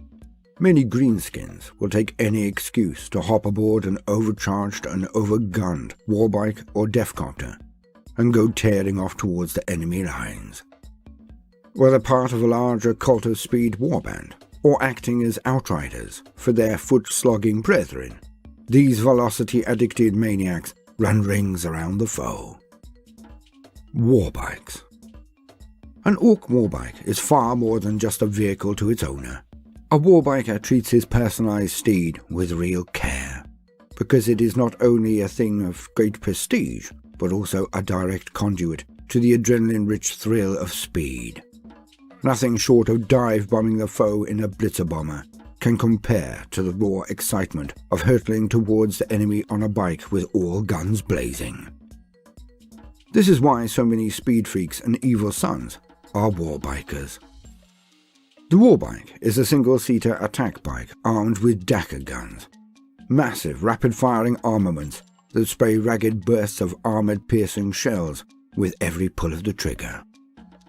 Many greenskins will take any excuse to hop aboard an overcharged and overgunned warbike or DEFFKOPTAS and go tearing off towards the enemy lines. Whether part of a larger cult of speed warband or acting as outriders for their foot-slogging brethren, these velocity-addicted maniacs run rings around the foe. WARBIKES. An orc warbike is far more than just a vehicle to its owner. A warbiker treats his personalized steed with real care, because it is not only a thing of great prestige, but also a direct conduit to the adrenaline-rich thrill of speed. Nothing short of dive-bombing the foe in a blitzer bomber can compare to the raw excitement of hurtling towards the enemy on a bike with all guns blazing. This is why so many speed freaks and evil sons are warbikers. The warbike is a single-seater attack bike armed with Dakka guns, massive rapid-firing armaments that spray ragged bursts of armored-piercing shells with every pull of the trigger.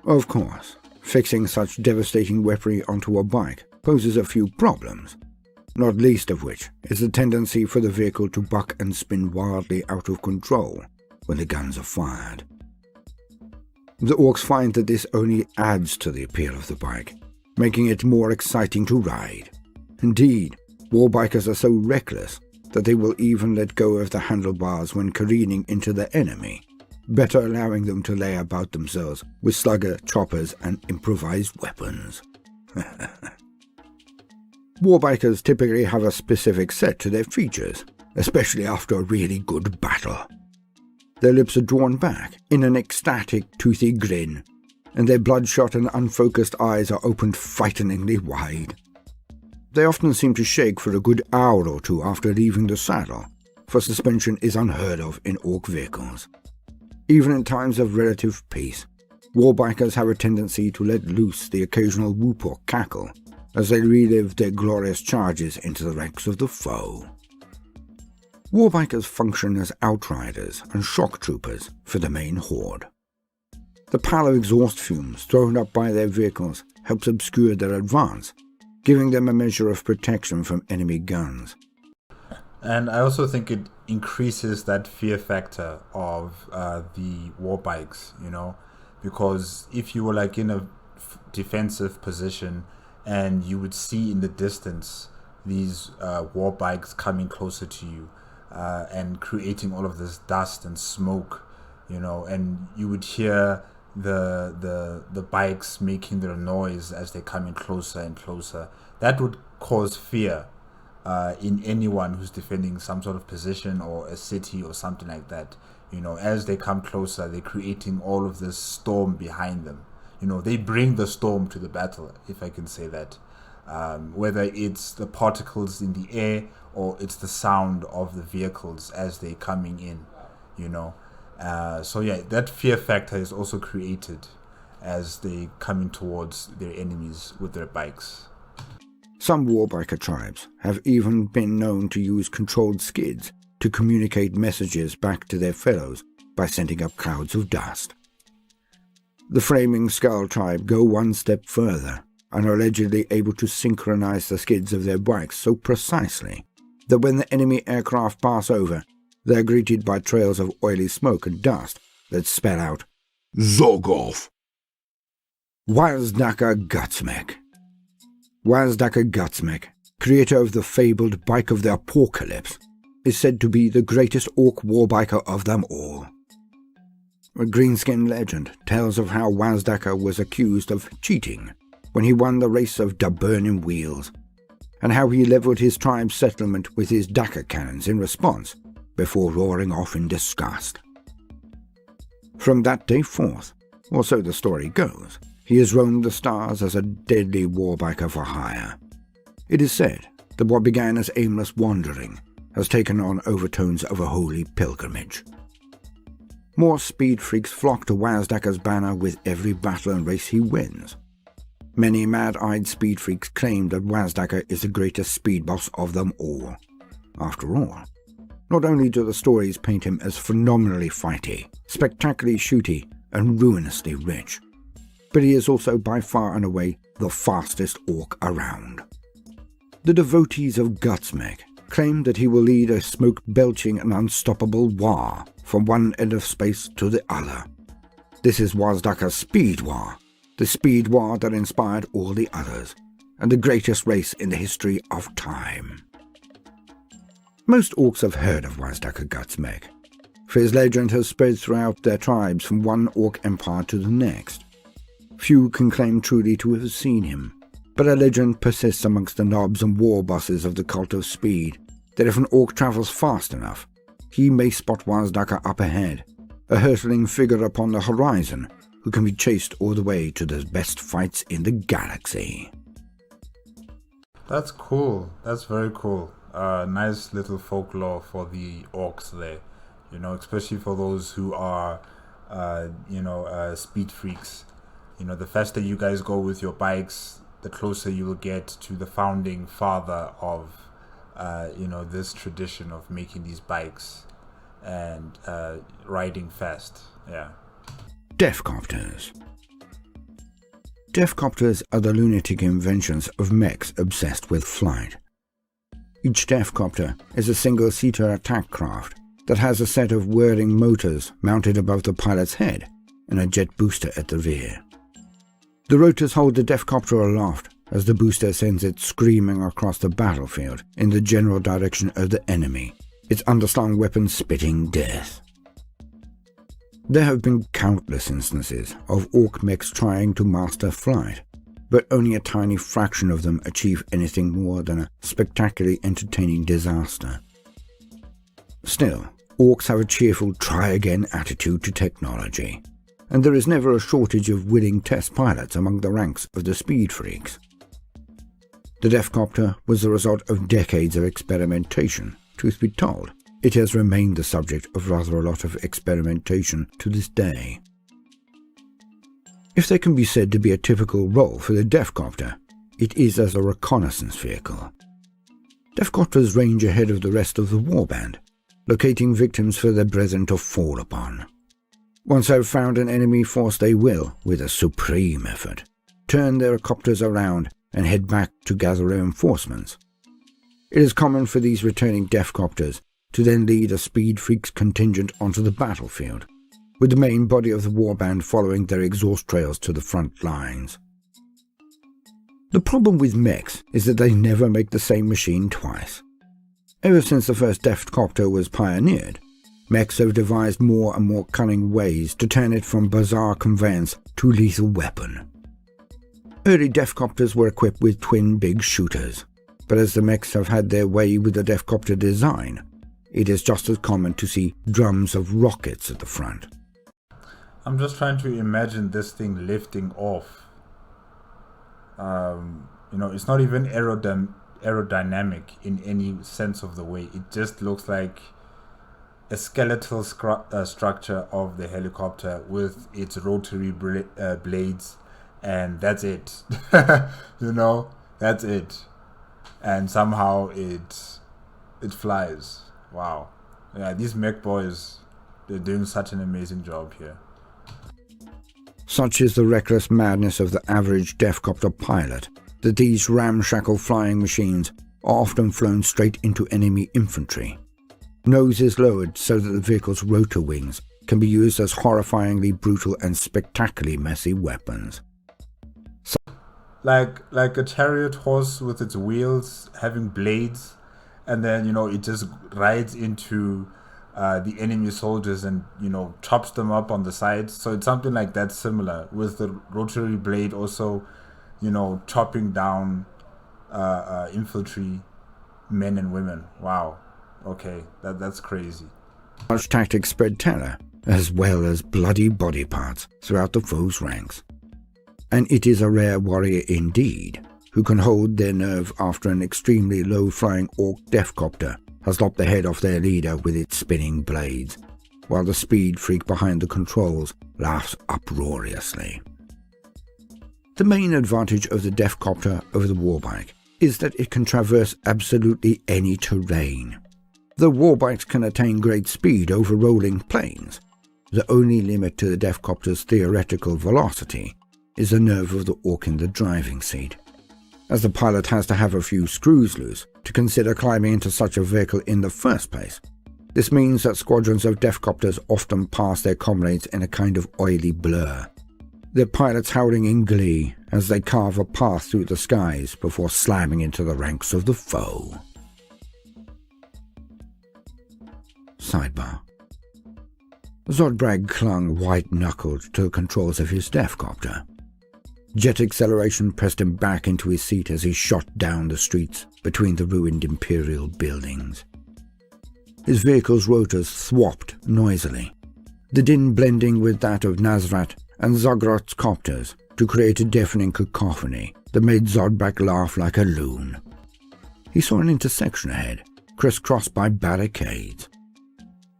Of course, fixing such devastating weaponry onto a bike poses a few problems, not least of which is the tendency for the vehicle to buck and spin wildly out of control when the guns are fired. The orcs find that this only adds to the appeal of the bike, making it more exciting to ride. Indeed, warbikers are so reckless that they will even let go of the handlebars when careening into the enemy, better allowing them to lay about themselves with slugger, choppers, and improvised weapons. Warbikers typically have a specific set to their features, especially after a really good battle. Their lips are drawn back in an ecstatic, toothy grin, and their bloodshot and unfocused eyes are opened frighteningly wide. They often seem to shake for a good hour or two after leaving the saddle, for suspension is unheard of in orc vehicles. Even in times of relative peace, Warbikers have a tendency to let loose the occasional whoop or cackle as they relive their glorious charges into the ranks of the foe. Warbikers function as outriders and shock troopers for the main horde. The pile of exhaust fumes thrown up by their vehicles helps obscure their advance, giving them a measure of protection from enemy guns. And I also think it increases that fear factor of the warbikes, you know, because if you were like in a defensive position and you would see in the distance these warbikes coming closer to you and creating all of this dust and smoke, you know, and you would hear the bikes making their noise as they're coming closer and closer, that would cause fear in anyone who's defending some sort of position or a city or something like that. You know, as they come closer, they're creating all of this storm behind them. You know, they bring the storm to the battle, if I can say that. Whether it's the particles in the air or it's the sound of the vehicles as they're coming in, you know. So yeah, that fear factor is also created as they coming towards their enemies with their bikes. Some warbiker tribes have even been known to use controlled skids to communicate messages back to their fellows by sending up clouds of dust. The Flaming Skull tribe go one step further and are allegedly able to synchronize the skids of their bikes so precisely that when the enemy aircraft pass over, they are greeted by trails of oily smoke and dust that spell out Zogoff. WARBIKES Gutsmech. WARBIKES Gutsmech, creator of the fabled Bike of the Apocalypse, is said to be the greatest orc warbiker of them all. A greenskin legend tells of how WARBIKES was accused of cheating when he won the race of the Burning Wheels, and how he leveled his tribe's settlement with his Dakka cannons in response, before roaring off in disgust. From that day forth, or so the story goes, he has roamed the stars as a deadly warbiker for hire. It is said that what began as aimless wandering has taken on overtones of a holy pilgrimage. More speed freaks flock to WARBIKES' banner with every battle and race he wins. Many mad-eyed speed freaks claim that WARBIKES is the greatest speed boss of them all. After all, not only do the stories paint him as phenomenally fighty, spectacularly shooty, and ruinously rich, but he is also by far and away the fastest orc around. The devotees of Gutsmech claim that he will lead a smoke-belching and unstoppable war from one end of space to the other. This is WARBIKES' Speed War, the speed war that inspired all the others, and the greatest race in the history of time. Most orcs have heard of WARBIKES Gutsmech, for his legend has spread throughout their tribes from one orc empire to the next. Few can claim truly to have seen him, but a legend persists amongst the knobs and war bosses of the cult of speed that if an orc travels fast enough, he may spot WARBIKES up ahead, a hurtling figure upon the horizon who can be chased all the way to the best fights in the galaxy. That's cool. That's very cool. Nice little folklore for the orcs there, you know, especially for those who are, speed freaks. You know, the faster you guys go with your bikes, the closer you will get to the founding father of, this tradition of making these bikes and riding fast. Yeah. DEFFKOPTAS. DEFFKOPTAS are the lunatic inventions of mechs obsessed with flight. Each DEFFKOPTER is a single-seater attack craft that has a set of whirring motors mounted above the pilot's head and a jet booster at the rear. The rotors hold the DEFFKOPTER aloft as the booster sends it screaming across the battlefield in the general direction of the enemy, its underslung weapon spitting death. There have been countless instances of orc mechs trying to master flight, but only a tiny fraction of them achieve anything more than a spectacularly entertaining disaster. Still, orcs have a cheerful try-again attitude to technology, and there is never a shortage of willing test pilots among the ranks of the speed freaks. The DEFFKOPTER was the result of decades of experimentation. Truth be told, it has remained the subject of rather a lot of experimentation to this day. If there can be said to be a typical role for the DEFFKOPTER, it is as a reconnaissance vehicle. DEFFKOPTERs range ahead of the rest of the warband, locating victims for their brethren to fall upon. Once they've found an enemy force, they will, with a supreme effort, turn their copters around and head back to gather reinforcements. It is common for these returning DEFFKOPTERs to then lead a Speed Freaks contingent onto the battlefield, with the main body of the warband following their exhaust trails to the front lines. The problem with mechs is that they never make the same machine twice. Ever since the first DEFFKOPTER was pioneered, mechs have devised more and more cunning ways to turn it from bizarre conveyance to lethal weapon. Early DEFFKOPTERs were equipped with twin big shooters, but as the mechs have had their way with the DEFFKOPTER design, it is just as common to see drums of rockets at the front. I'm just trying to imagine this thing lifting off. It's not even aerodynamic in any sense of the way. It just looks like a skeletal structure of the helicopter with its rotary blades, and that's it. That's it. And somehow it flies. Wow. Yeah, these mech boys, they're doing such an amazing job here. Such is the reckless madness of the average DEFFKOPTER pilot that these ramshackle flying machines are often flown straight into enemy infantry. Noses lowered so that the vehicle's rotor wings can be used as horrifyingly brutal and spectacularly messy weapons. Like a chariot horse with its wheels having blades, and then it just rides into the enemy soldiers and chops them up on the sides. So it's something like that, similar, with the rotary blade also chopping down infantry men and women. Wow. Okay, that's crazy. Such tactics spread terror as well as bloody body parts throughout the foe's ranks, and it is a rare warrior indeed who can hold their nerve after an extremely low-flying Ork DEFFKOPTER has lopped the head off their leader with its spinning blades, while the speed freak behind the controls laughs uproariously. The main advantage of the DEFFKOPTER over the Warbike is that it can traverse absolutely any terrain. The Warbikes can attain great speed over rolling plains. The only limit to the DEFFKOPTER's theoretical velocity is the nerve of the Ork in the driving seat, as the pilot has to have a few screws loose to consider climbing into such a vehicle in the first place. This means that squadrons of DEFFKOPTERs often pass their comrades in a kind of oily blur, their pilots howling in glee as they carve a path through the skies before slamming into the ranks of the foe. Sidebar. Zodbrag clung white-knuckled to the controls of his DEFFKOPTER. Jet acceleration pressed him back into his seat as he shot down the streets between the ruined Imperial buildings. His vehicle's rotors thwopped noisily, the din blending with that of Nazrat and Zogrot's copters to create a deafening cacophony that made Zodbrag laugh like a loon. He saw an intersection ahead, crisscrossed by barricades.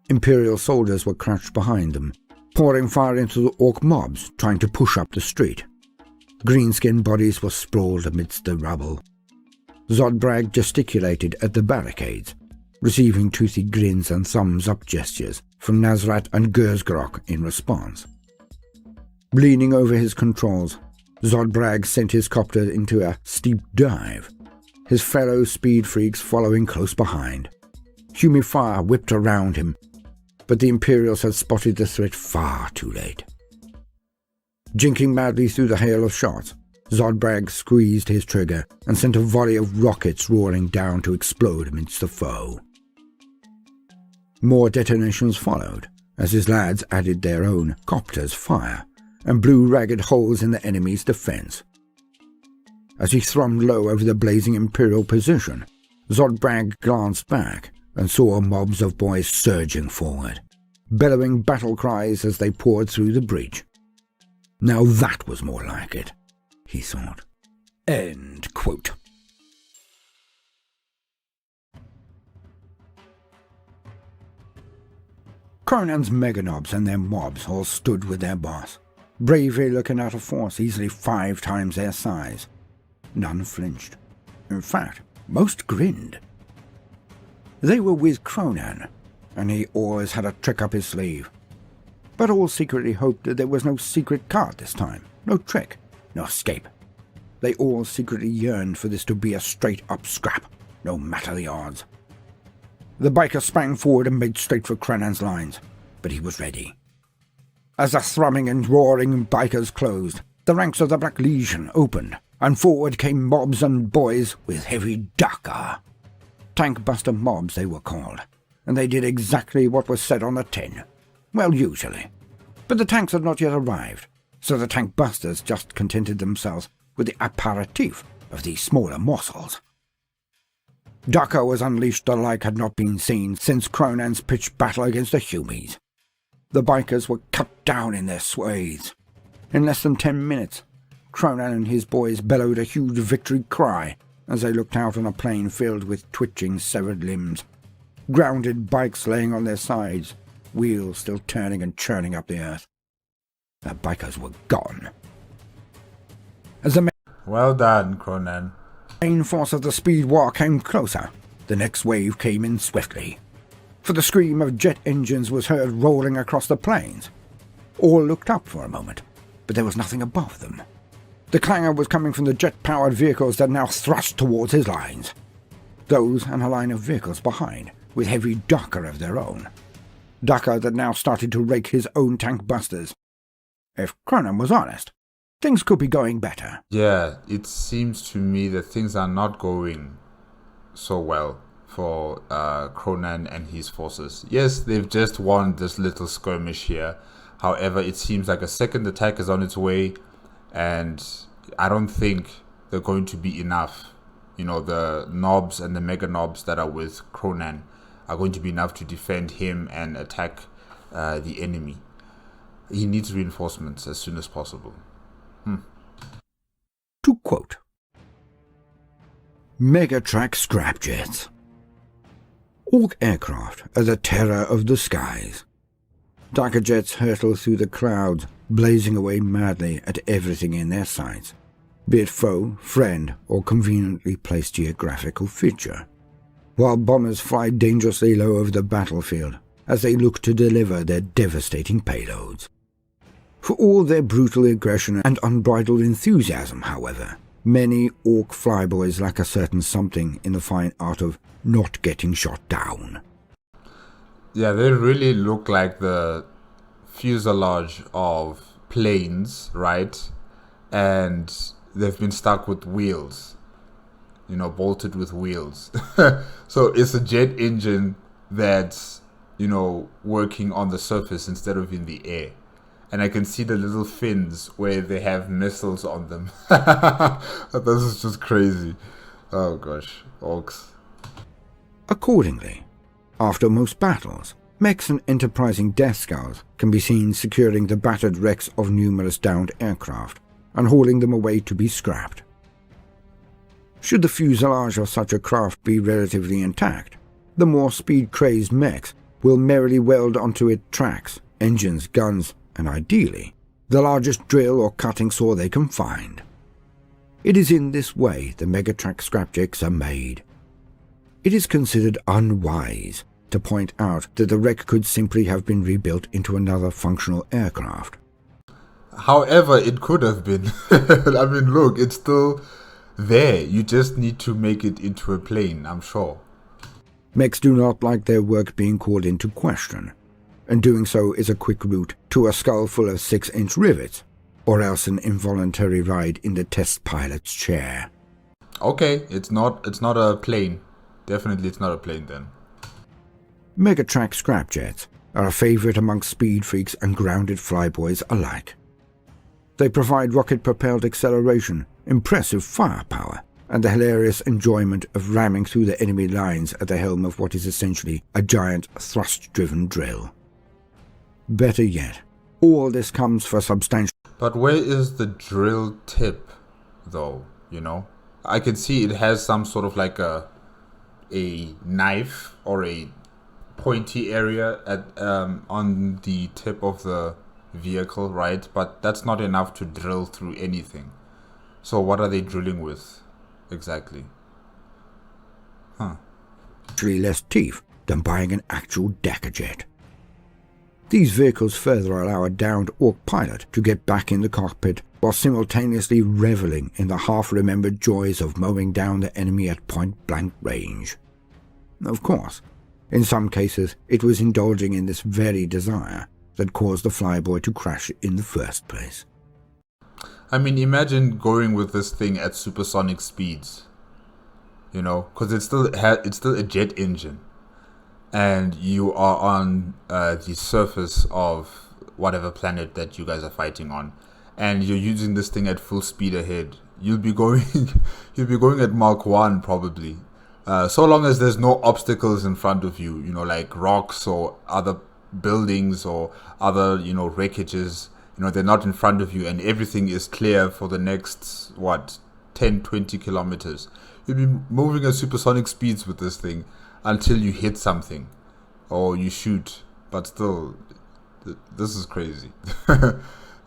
Imperial soldiers were crouched behind them, pouring fire into the Ork mobs trying to push up the street. Green-skinned bodies were sprawled amidst the rubble. Zodbrag gesticulated at the barricades, receiving toothy grins and thumbs-up gestures from Nazrat and Gersgrok in response. Leaning over his controls, Zodbrag sent his copter into a steep dive, his fellow speed freaks following close behind. Humid fire whipped around him, but the Imperials had spotted the threat far too late. Jinking madly through the hail of shots, Zodbrag squeezed his trigger and sent a volley of rockets roaring down to explode amidst the foe. More detonations followed, as his lads added their own copter's fire and blew ragged holes in the enemy's defense. As he thrummed low over the blazing Imperial position, Zodbrag glanced back and saw mobs of boys surging forward, bellowing battle cries as they poured through the breach. Now that was more like it, he thought. End quote. Kronan's meganobs and their mobs all stood with their boss, bravely looking at a force easily 5 times their size. None flinched. In fact, most grinned. They were with Kronan, and he always had a trick up his sleeve. But all secretly hoped that there was no secret card this time, no trick, no escape. They all secretly yearned for this to be a straight-up scrap, no matter the odds. The biker sprang forward and made straight for Kronan's lines, but he was ready. As the thrumming and roaring bikers closed, the ranks of the Black Legion opened, and forward came mobs and boys with heavy DRAGSTAS. Tank buster mobs they were called, and they did exactly what was said on the tin. Well, usually. But the tanks had not yet arrived, so the tank busters just contented themselves with the aperitif of these smaller morsels. DRAGSTAS was unleashed the like had not been seen since Kronan's pitched battle against the Humies. The bikers were cut down in their swathes. In less than 10 minutes, Kronan and his boys bellowed a huge victory cry as they looked out on a plain filled with twitching severed limbs, grounded bikes laying on their sides, wheels still turning and churning up the earth. The bikers were gone. As the Well done, Kronan. main force of the speed war came closer, the next wave came in swiftly. For the scream of jet engines was heard rolling across the plains. All looked up for a moment, but there was nothing above them. The clangor was coming from the jet-powered vehicles that now thrust towards his lines. Those and a line of vehicles behind, with heavy DRAGSTAS of their own. DRAGSTAS that now started to rake his own tank busters. If Kronan was honest, things could be going better. Yeah, it seems to me that things are not going so well for Kronan and his forces. Yes, they've just won this little skirmish here. However, it seems like a second attack is on its way, and I don't think they're going to be enough. You know, the knobs and the mega knobs that are with Kronan are going to be enough to defend him and attack the enemy. He needs reinforcements as soon as possible. To quote, MEGATRAKK SCRAPJETS. Ork aircraft are the terror of the skies. Darker jets hurtle through the clouds, blazing away madly at everything in their sights, be it foe, friend, or conveniently placed geographical feature, while bombers fly dangerously low over the battlefield as they look to deliver their devastating payloads. For all their brutal aggression and unbridled enthusiasm, however, many Ork flyboys lack a certain something in the fine art of not getting shot down. Yeah, they really look like the fuselage of planes, right? And they've been stuck with wheels, you know, bolted with wheels. So it's a jet engine that's, you know, working on the surface instead of in the air. And I can see the little fins where they have missiles on them. This is just crazy. Oh gosh, Orks. Accordingly, after most battles, mechs and enterprising Death Skulls can be seen securing the battered wrecks of numerous downed aircraft and hauling them away to be scrapped. Should the fuselage of such a craft be relatively intact, the more speed-crazed mechs will merrily weld onto its tracks, engines, guns, and ideally, the largest drill or cutting saw they can find. It is in this way the MEGATRAKK scrapjets are made. It is considered unwise to point out that the wreck could simply have been rebuilt into another functional aircraft. However, it could have been. I mean, look, it's still there. You just need to make it into a plane, I'm sure. Mechs do not like their work being called into question, and doing so is a quick route to a skull full of 6-inch rivets, or else an involuntary ride in the test pilot's chair. Okay, it's not a plane. Definitely it's not a plane then. MEGATRAKK scrapjets are a favorite amongst speed freaks and grounded flyboys alike. They provide rocket-propelled acceleration, impressive firepower, and the hilarious enjoyment of ramming through the enemy lines at the helm of what is essentially a giant thrust-driven drill. Better yet, all this comes for substantial... But where is the drill tip, though, you know? I can see it has some sort of like a knife or a pointy area at on the tip of the vehicle, right? But that's not enough to drill through anything. So what are they drilling with exactly? Huh. Actually less teeth than buying an actual Dekkerjet. These vehicles further allow a downed Ork pilot to get back in the cockpit while simultaneously reveling in the half-remembered joys of mowing down the enemy at point-blank range. Of course, in some cases it was indulging in this very desire that caused the flyboy to crash in the first place. I mean, imagine going with this thing at supersonic speeds, you know, because it's still a jet engine, and you are on the surface of whatever planet that you guys are fighting on, and you're using this thing at full speed ahead. You'll be going at Mach 1 probably, so long as there's no obstacles in front of you, you know, like rocks or other buildings or other, you know, wreckages. You know, they're not in front of you and everything is clear for the next, 10-20 kilometers. You'll be moving at supersonic speeds with this thing until you hit something or you shoot. But still, this is crazy.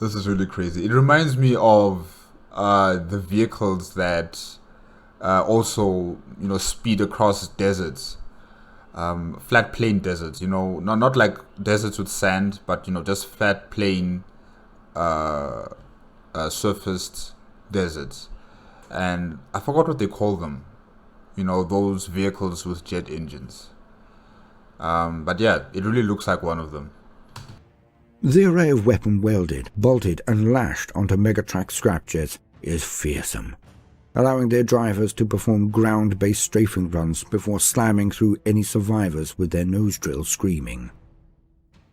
This is really crazy. It reminds me of the vehicles that also, you know, speed across deserts. Flat plain deserts, you know, not like deserts with sand, but, you know, just flat plain surfaced deserts. And I forgot what they call them, you know, those vehicles with jet engines. But yeah, it really looks like one of them. The array of weapon welded, bolted and lashed onto MEGATRAKK scrapjets is fearsome, allowing their drivers to perform ground-based strafing runs before slamming through any survivors with their nose drills screaming.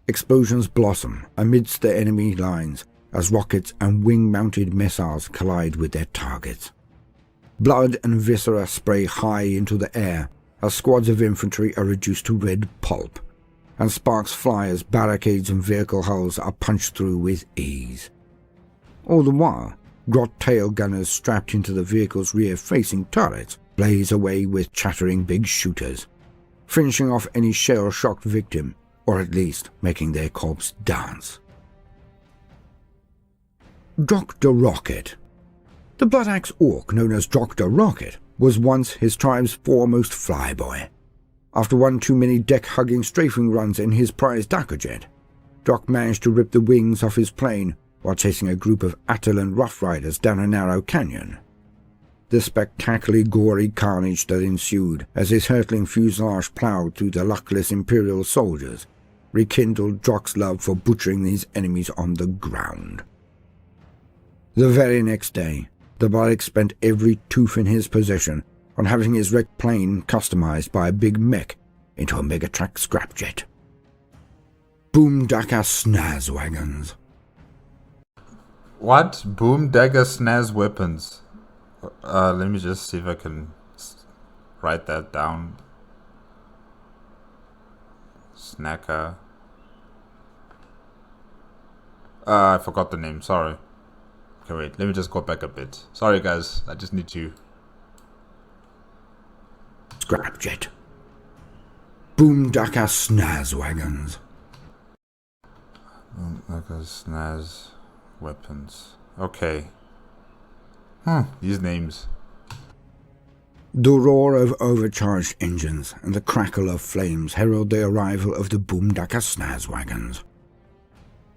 Explosions blossom amidst the enemy lines as rockets and wing-mounted missiles collide with their targets. Blood and viscera spray high into the air as squads of infantry are reduced to red pulp, and sparks fly as barricades and vehicle hulls are punched through with ease. All the while, grot tail gunners strapped into the vehicle's rear-facing turrets blaze away with chattering big shooters, finishing off any shell-shocked victim, or at least making their corpse dance. Dr. Rocket. The Blood-Axe Ork known as Dr. Rocket was once his tribe's foremost flyboy. After one too many deck-hugging strafing runs in his prized Dekkerjet, Doc managed to rip the wings off his plane while chasing a group of Atalan Rough Riders down a narrow canyon. The spectacularly gory carnage that ensued as his hurtling fuselage ploughed through the luckless Imperial soldiers rekindled Doc's love for butchering these enemies on the ground. The very next day, the Baldermort spent every tooth in his possession on having his wrecked plane customized by a big mech into a MEGATRAKK scrapjet. BOOMDAKKA SNAZZWAGONS. What? BOOMDAKKA snaz weapons? Let me just see if I can write that down. Snacker. I forgot the name, sorry. Okay, wait, let me just go back a bit. Sorry guys, I just need to... Scrapjet. BOOMDAKKA SNAZZWAGONS. BOOMDAKKA snaz weapons. Okay. These names. The roar of overcharged engines and the crackle of flames herald the arrival of the BOOMDAKKA SNAZZWAGONS.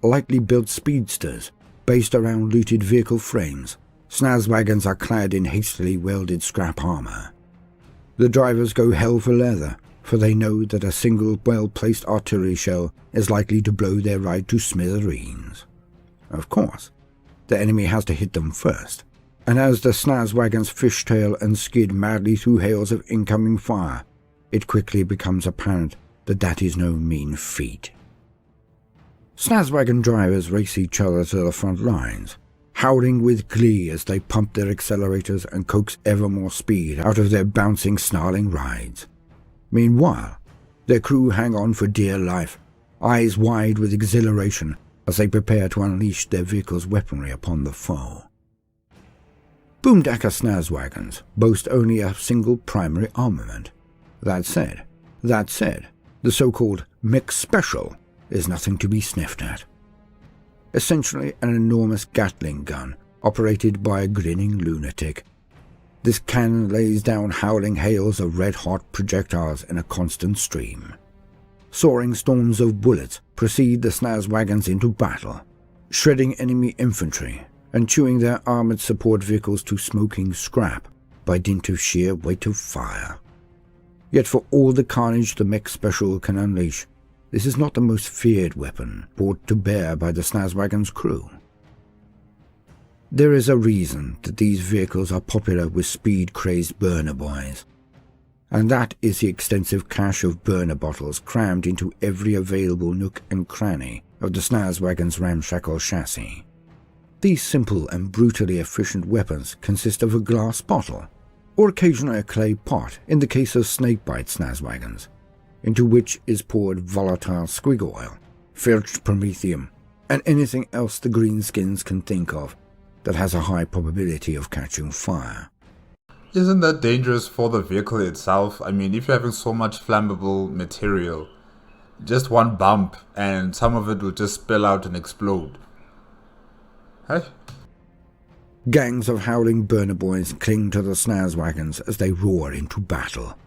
Lightly built speedsters, based around looted vehicle frames, SNAZZWAGONS are clad in hastily welded scrap armor. The drivers go hell for leather, for they know that a single well-placed artillery shell is likely to blow their ride to smithereens. Of course, the enemy has to hit them first, and as the SNAZZWAGONs fishtail and skid madly through hails of incoming fire, it quickly becomes apparent that that is no mean feat. SNAZZWAGON drivers race each other to the front lines, howling with glee as they pump their accelerators and coax ever more speed out of their bouncing, snarling rides. Meanwhile, their crew hang on for dear life, eyes wide with exhilaration as they prepare to unleash their vehicle's weaponry upon the foe. BOOMDAKKA SNAZZWAGONs boast only a single primary armament. That said, the so-called Mech Special is nothing to be sniffed at. essentially an enormous Gatling gun operated by a grinning lunatic. This cannon lays down howling hails of red-hot projectiles in a constant stream. Soaring storms of bullets precede the SNAZZWAGONS into battle, shredding enemy infantry and chewing their armoured support vehicles to smoking scrap by dint of sheer weight of fire. Yet for all the carnage the mech special can unleash, this is not the most feared weapon brought to bear by the SNAZZWAGONS crew. There is a reason that these vehicles are popular with speed-crazed burner boys, and that is the extensive cache of burner bottles crammed into every available nook and cranny of the SNAZZWAGON's ramshackle chassis. These simple and brutally efficient weapons consist of a glass bottle, or occasionally a clay pot in the case of snakebite SNAZZWAGONs, into which is poured volatile squig oil, filched promethium, and anything else the greenskins can think of that has a high probability of catching fire. Isn't that dangerous for the vehicle itself? I mean, if you're having so much flammable material, just one bump and some of it will just spill out and explode. Hey? Gangs of howling burner boys cling to the SNAZZWAGONs as they roar into battle,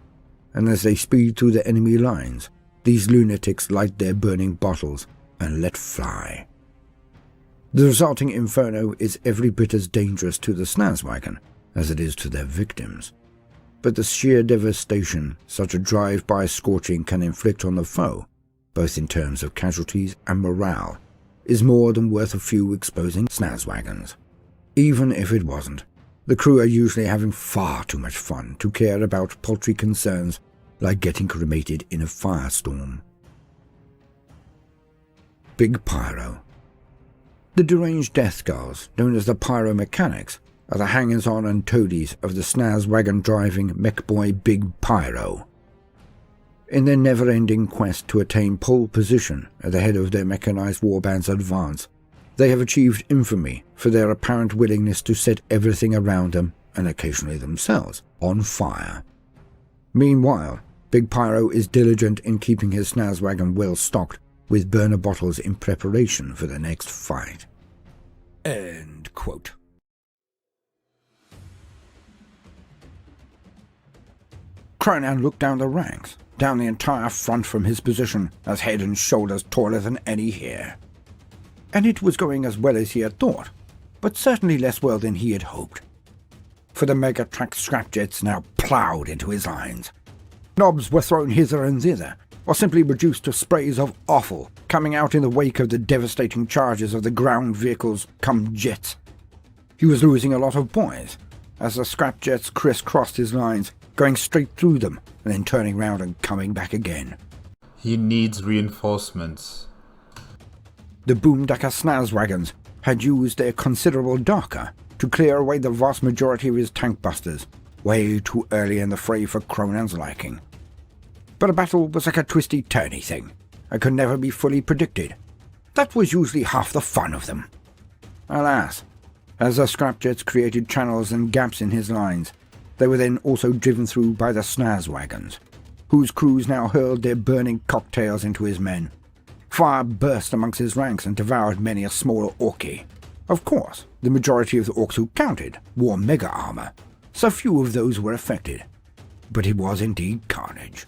and as they speed through the enemy lines, these lunatics light their burning bottles and let fly. The resulting inferno is every bit as dangerous to the SNAZZWAGON as it is to their victims, but the sheer devastation such a drive-by scorching can inflict on the foe, both in terms of casualties and morale, is more than worth a few exposing SNAZZWAGONs. Even if it wasn't, the crew are usually having far too much fun to care about paltry concerns like getting cremated in a firestorm. Big Pyro. The deranged death skulls, known as the pyromechanics, are the hangers-on and toadies of the SNAZZWAGON-driving mech boy Big Pyro. In their never-ending quest to attain pole position at the head of their mechanized warband's advance, they have achieved infamy for their apparent willingness to set everything around them, and occasionally themselves, on fire. Meanwhile, Big Pyro is diligent in keeping his SNAZZWAGON well stocked with burner bottles in preparation for the next fight. End quote. Kronan looked down the ranks, down the entire front from his position, as head and shoulders taller than any here. And it was going as well as he had thought, but certainly less well than he had hoped. For the MEGATRAKK SCRAPJETS now ploughed into his lines. Knobs were thrown hither and thither, or simply reduced to sprays of offal coming out in the wake of the devastating charges of the ground vehicles come jets. He was losing a lot of boys, as the SCRAPJETS crisscrossed his lines, going straight through them and then turning round and coming back again. He needs reinforcements. The BOOMDAKKA SNAZZWAGONs had used their considerable darker to clear away the vast majority of his tank busters, way too early in the fray for Kronan's liking. But a battle was like a twisty-turny thing, and could never be fully predicted. That was usually half the fun of them. Alas, as the SCRAPJETS created channels and gaps in his lines, they were then also driven through by the SNAZZWAGONs, whose crews now hurled their burning cocktails into his men. Fire burst amongst his ranks and devoured many a smaller Orky. Of course, the majority of the Orks who counted wore mega armor, so few of those were affected. But it was indeed carnage.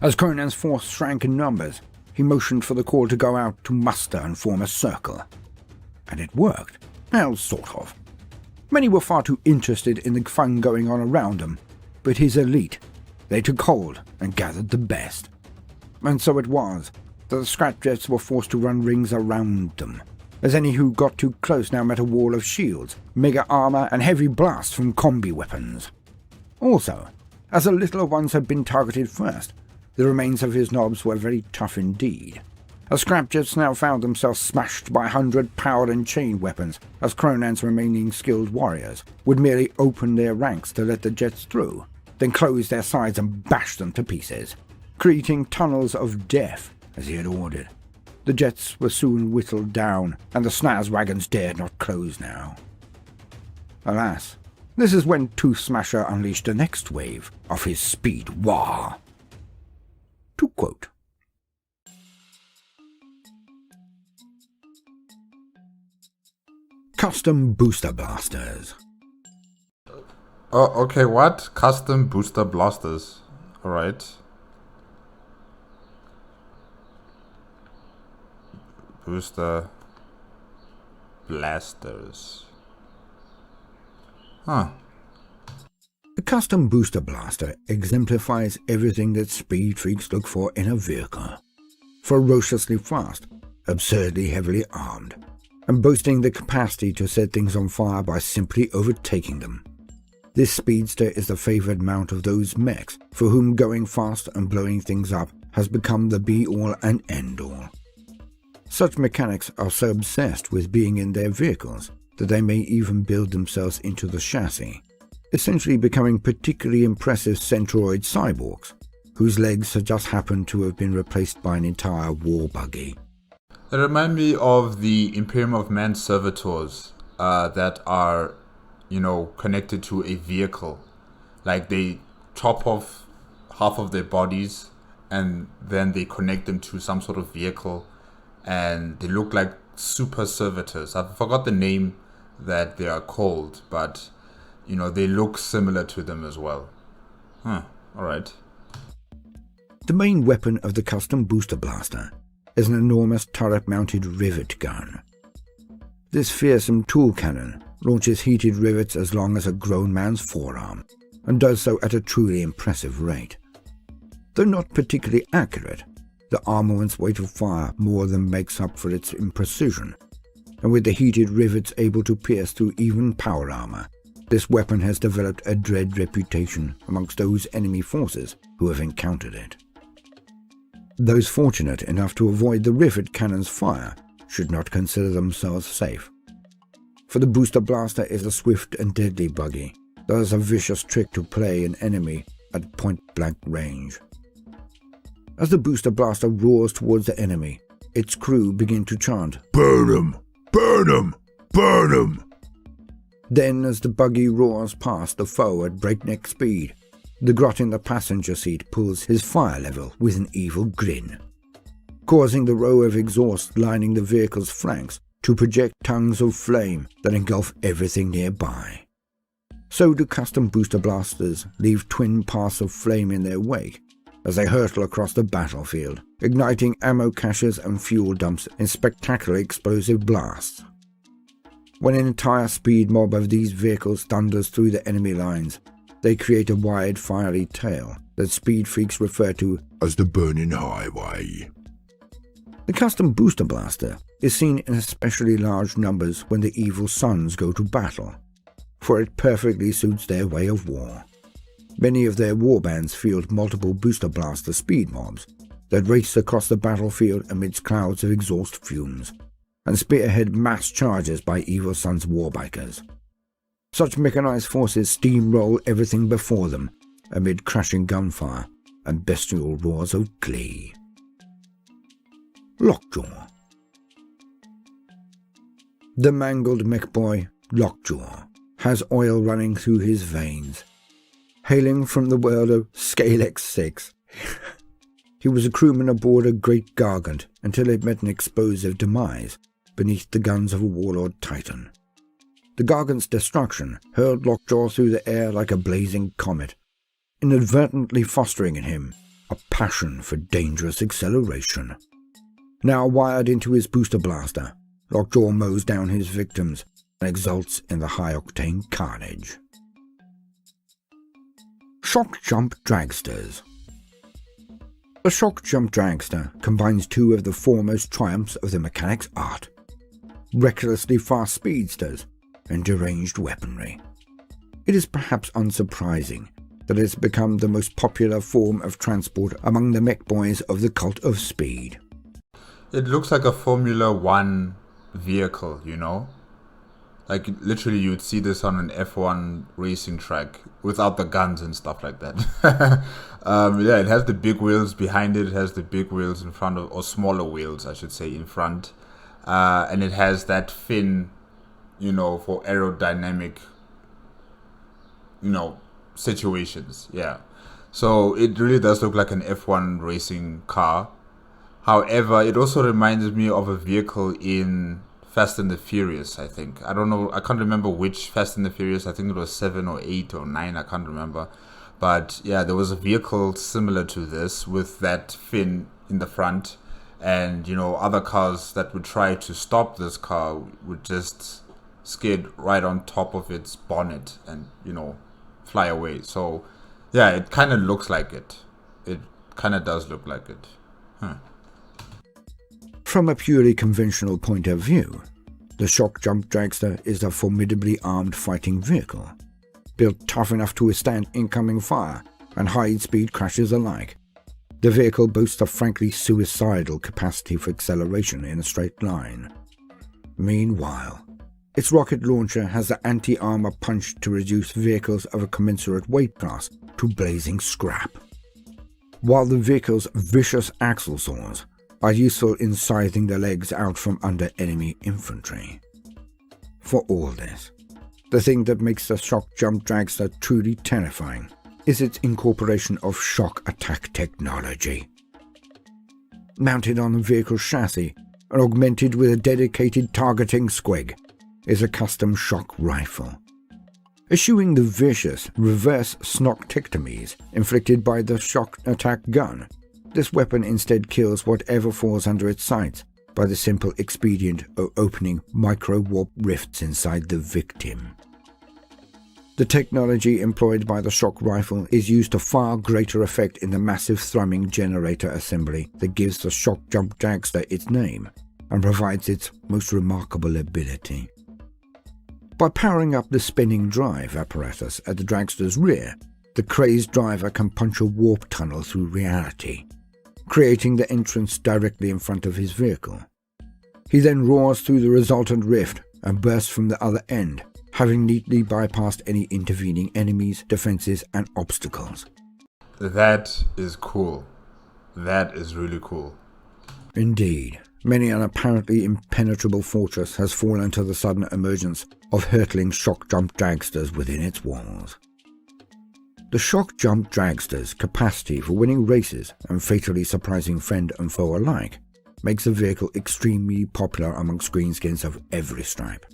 As Kronan's force shrank in numbers, he motioned for the call to go out to muster and form a circle. And it worked. Well, sort of. Many were far too interested in the fun going on around them, but his elite, they took hold and gathered the best. And so it was that the SCRAPJETS were forced to run rings around them, as any who got too close now met a wall of shields, mega armor, and heavy blasts from combi weapons. Also, as the littler ones had been targeted first, the remains of his knobs were very tough indeed. The SCRAPJETS now found themselves smashed by 100 powered and chain weapons, as Kronan's remaining skilled warriors would merely open their ranks to let the jets through, then close their sides and bash them to pieces, creating tunnels of death as he had ordered. The jets were soon whittled down, and the SNAZZWAGONs dared not close now. Alas, this is when Tooth Smasher unleashed the next wave of his speed war. To quote, Custom Booster Blasters. Oh, okay, what? Custom Booster Blasters. Alright. Booster Blasters. Huh. The Custom Booster Blaster exemplifies everything that speed freaks look for in a vehicle. Ferociously fast, absurdly heavily armed, and boasting the capacity to set things on fire by simply overtaking them. This speedster is the favored mount of those mechs for whom going fast and blowing things up has become the be-all and end-all. Such mechanics are so obsessed with being in their vehicles that they may even build themselves into the chassis, essentially becoming particularly impressive centroid cyborgs, whose legs have just happened to have been replaced by an entire war buggy. They remind me of the Imperium of Man servitors that are, connected to a vehicle. Like they chop off half of their bodies and then they connect them to some sort of vehicle and they look like super servitors. I forgot the name that they are called, but they look similar to them as well. Alright. The main weapon of the Custom Booster Blaster is an enormous turret-mounted rivet gun. This fearsome tool cannon launches heated rivets as long as a grown man's forearm, and does so at a truly impressive rate. Though not particularly accurate, the armament's weight of fire more than makes up for its imprecision, and with the heated rivets able to pierce through even power armor, this weapon has developed a dread reputation amongst those enemy forces who have encountered it. Those fortunate enough to avoid the rivet cannon's fire should not consider themselves safe. For the Booster Blaster is a swift and deadly buggy that has a vicious trick to play an enemy at point-blank range. As the Booster Blaster roars towards the enemy, its crew begin to chant, "Burn 'em! Burn 'em! Burn 'em!" Then, as the buggy roars past the foe at breakneck speed, the grot in the passenger seat pulls his fire level with an evil grin, causing the row of exhaust lining the vehicle's flanks to project tongues of flame that engulf everything nearby. So do Custom Booster Blasters leave twin paths of flame in their wake as they hurtle across the battlefield, igniting ammo caches and fuel dumps in spectacular explosive blasts. When an entire speed mob of these vehicles thunders through the enemy lines, they create a wide, fiery tail that speed freaks refer to as the Burning Highway. The Custom Booster Blaster is seen in especially large numbers when the evil suns go to battle, for it perfectly suits their way of war. Many of their warbands field multiple Booster Blaster speed mobs that race across the battlefield amidst clouds of exhaust fumes, and spearhead mass charges by Evil Sun's warbikers. Such mechanized forces steamroll everything before them amid crashing gunfire and bestial roars of glee. Lockjaw. The mangled mech boy, Lockjaw, has oil running through his veins. Hailing from the world of Scalex 6, he was a crewman aboard a great gargant until it met an explosive demise beneath the guns of a warlord titan. The gargant's destruction hurled Lockjaw through the air like a blazing comet, inadvertently fostering in him a passion for dangerous acceleration. Now wired into his booster blaster, Lockjaw mows down his victims and exults in the high-octane carnage. SHOKKJUMP Dragsters. The SHOKKJUMP Dragster combines two of the foremost triumphs of the mechanic's art: recklessly fast speedsters and deranged weaponry. It is perhaps unsurprising that it has become the most popular form of transport among the mech boys of the cult of speed. It looks like a Formula 1 vehicle, Like, literally, you'd see this on an F1 racing track without the guns and stuff like that. It has the big wheels behind it. It has the big wheels in front of, or smaller wheels, I should say, in front. And it has that fin, for aerodynamic, situations. Yeah. So it really does look like an F1 racing car. However, it also reminds me of a vehicle in Fast and the Furious, I think. I don't know, I can't remember which Fast and the Furious. I think it was 7 or 8 or 9, I can't remember. But yeah, there was a vehicle similar to this with that fin in the front. And, you know, other cars that would try to stop this car would just skid right on top of its bonnet and, you know, fly away. So yeah, it kind of looks like it. It kind of does look like it. From a purely conventional point of view, the SHOKKJUMP Dragster is a formidably armed fighting vehicle, built tough enough to withstand incoming fire and high-speed crashes alike. The vehicle boasts a frankly suicidal capacity for acceleration in a straight line. Meanwhile, its rocket launcher has the anti-armor punch to reduce vehicles of a commensurate weight class to blazing scrap, while the vehicle's vicious axle saws are useful in scything the legs out from under enemy infantry. For all this, the thing that makes the SHOKKJUMP Dragster truly terrifying is its incorporation of shock attack technology. Mounted on the vehicle's chassis and augmented with a dedicated targeting squig is a custom shock rifle. Eschewing the vicious reverse snocktictomies inflicted by the shock attack gun, this weapon instead kills whatever falls under its sights by the simple expedient of opening micro-warp rifts inside the victim. The technology employed by the shock rifle is used to far greater effect in the massive thrumming generator assembly that gives the SHOKKJUMP Dragster its name and provides its most remarkable ability. By powering up the spinning drive apparatus at the dragster's rear, the crazed driver can punch a warp tunnel through reality, creating the entrance directly in front of his vehicle. He then roars through the resultant rift and bursts from the other end, having neatly bypassed any intervening enemies, defenses, and obstacles. That is cool. That is really cool. Indeed, many an apparently impenetrable fortress has fallen to the sudden emergence of hurtling SHOKKJUMP Dragsters within its walls. The SHOKKJUMP Dragster's capacity for winning races and fatally surprising friend and foe alike makes the vehicle extremely popular amongst greenskins of every stripe.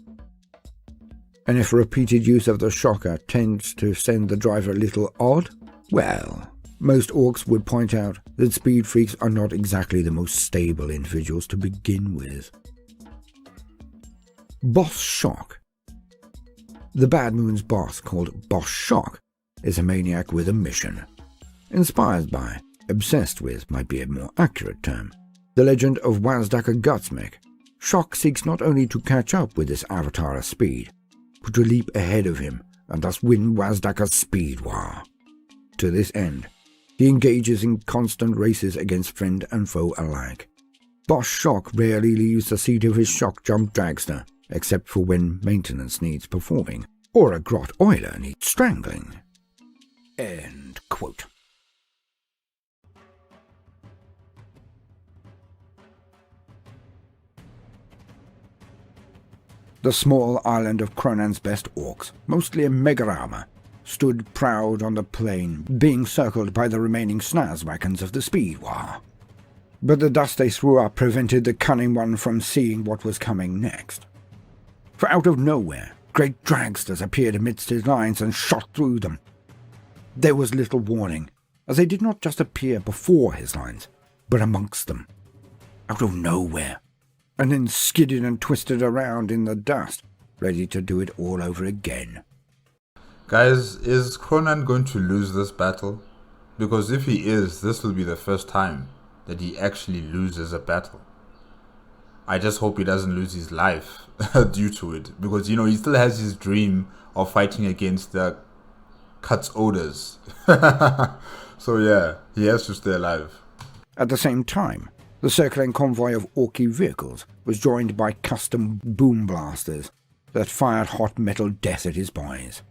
And if repeated use of the shocker tends to send the driver a little odd, well, most orcs would point out that speed freaks are not exactly the most stable individuals to begin with. Boss Shock. The Bad Moon's boss, called Boss Shock, is a maniac with a mission. Inspired by, obsessed with might be a more accurate term, the legend of BOOMDAKKA Gutsmech, Shock seeks not only to catch up with this avatar of speed, but to leap ahead of him and thus win BOOMDAKKA's speed war. To this end, he engages in constant races against friend and foe alike. Boss Shock rarely leaves the seat of his SHOKKJUMP Dragster, except for when maintenance needs performing, or a grot oiler needs strangling. End quote. The small island of Kronan's best orcs, mostly in Megarama, stood proud on the plain, being circled by the remaining SNAZZWAGONS of the Speed War. But the dust they threw up prevented the cunning one from seeing what was coming next. For out of nowhere, great dragsters appeared amidst his lines and shot through them. There was little warning, as they did not just appear before his lines, but amongst them, out of nowhere, and then skidded and twisted around in the dust, ready to do it all over again. Guys, is Kronan going to lose this battle? Because if he is, this will be the first time that he actually loses a battle. I just hope he doesn't lose his life due to it. Because, you know, he still has his dream of fighting against the Cuts Odors. So yeah, he has to stay alive. At the same time, the circling convoy of Orky vehicles was joined by custom boom blasters that fired hot metal death at his boys.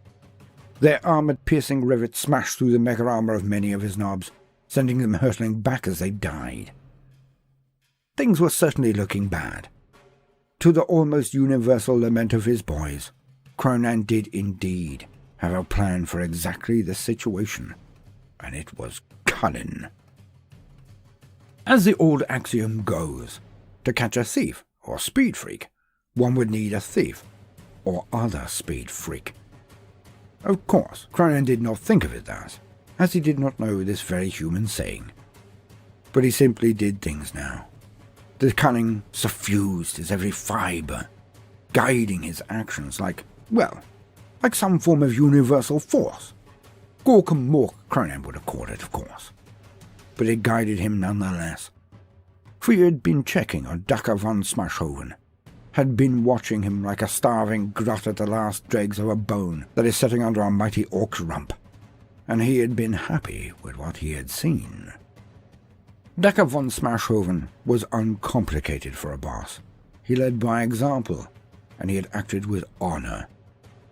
Their armored-piercing rivets smashed through the mega armor of many of his knobs, sending them hurtling back as they died. Things were certainly looking bad. To the almost universal lament of his boys, Kronan did indeed have a plan for exactly this situation, and it was cunning. As the old axiom goes, to catch a thief or speed freak, one would need a thief or other speed freak. Of course, Kronan did not think of it thus, as he did not know this very human saying. But he simply did things now. The cunning suffused his every fibre, guiding his actions like some form of universal force. Gorkamork, Kronan would have called it, of course. But it guided him nonetheless. For he had been checking on Dakka von Smashhoven, had been watching him like a starving grot at the last dregs of a bone that is sitting under a mighty orc's rump, and he had been happy with what he had seen. Dakka von Smashhoven was uncomplicated for a boss. He led by example, and he had acted with honor,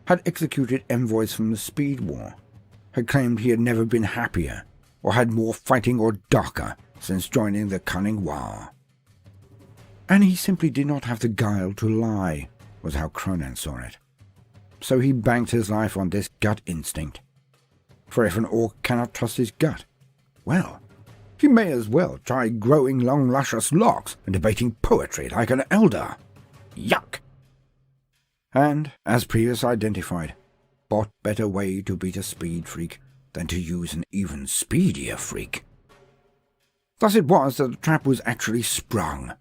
had executed envoys from the Speed War, had claimed he had never been happier, or had more fighting or darker since joining the cunning war. And he simply did not have the guile to lie, was how Kronan saw it. So he banked his life on this gut instinct. For if an orc cannot trust his gut, well, he may as well try growing long luscious locks and debating poetry like an elder. Yuck! And, as previous identified, what better way to beat a speed freak than to use an even speedier freak? Thus it was that the trap was actually sprung,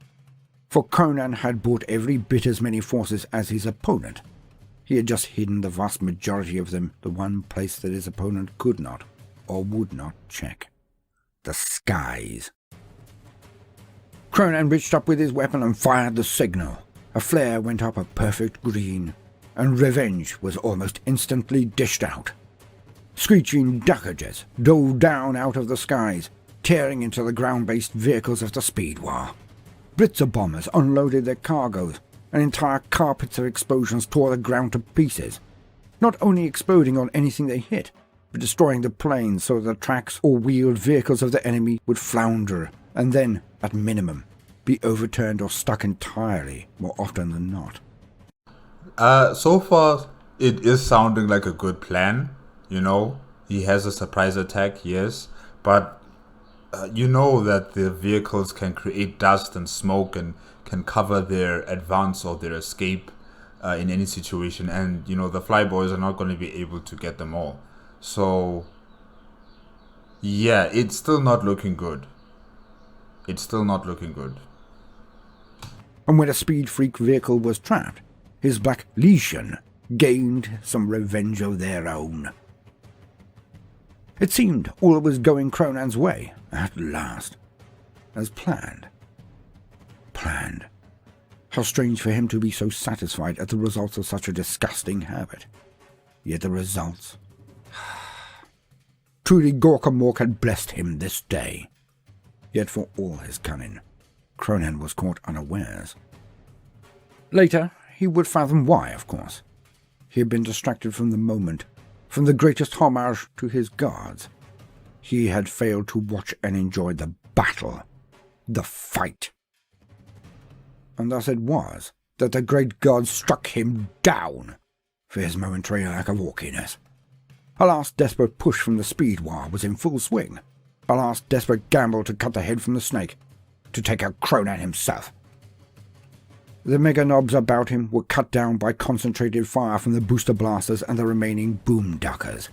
for Kronan had brought every bit as many forces as his opponent. He had just hidden the vast majority of them the one place that his opponent could not, or would not, check. The skies. Kronan reached up with his weapon and fired the signal. A flare went up a perfect green, and revenge was almost instantly dished out. Screeching Dakka-jets dove down out of the skies, tearing into the ground-based vehicles of the Speed War. Blitzer bombers unloaded their cargoes, and entire carpets of explosions tore the ground to pieces, not only exploding on anything they hit, but destroying the planes so that the tracks or wheeled vehicles of the enemy would flounder, and then, at minimum, be overturned or stuck entirely, more often than not. So far, it is sounding like a good plan, you know. He has a surprise attack, yes, but you know that the vehicles can create dust and smoke and can cover their advance or their escape in any situation, and you know the flyboys are not going to be able to get them all. So yeah, it's still not looking good. It's still not looking good. And when a speed freak vehicle was trapped, his Black Legion gained some revenge of their own. It seemed all was going Kronan's way, at last. As planned. Planned. How strange for him to be so satisfied at the results of such a disgusting habit. Yet the results... Truly Gorkamork had blessed him this day. Yet for all his cunning, Kronan was caught unawares. Later, he would fathom why, of course. He had been distracted from the moment, from the greatest homage to his gods. He had failed to watch and enjoy the battle, the fight. And thus it was that the great gods struck him down for his momentary lack of orkiness. A last desperate push from the Speed War was in full swing. A last desperate gamble to cut the head from the snake, to take out Kronan himself. The mega knobs about him were cut down by concentrated fire from the BOOSTA-BLASTAS and the remaining BOOMDAKKAs.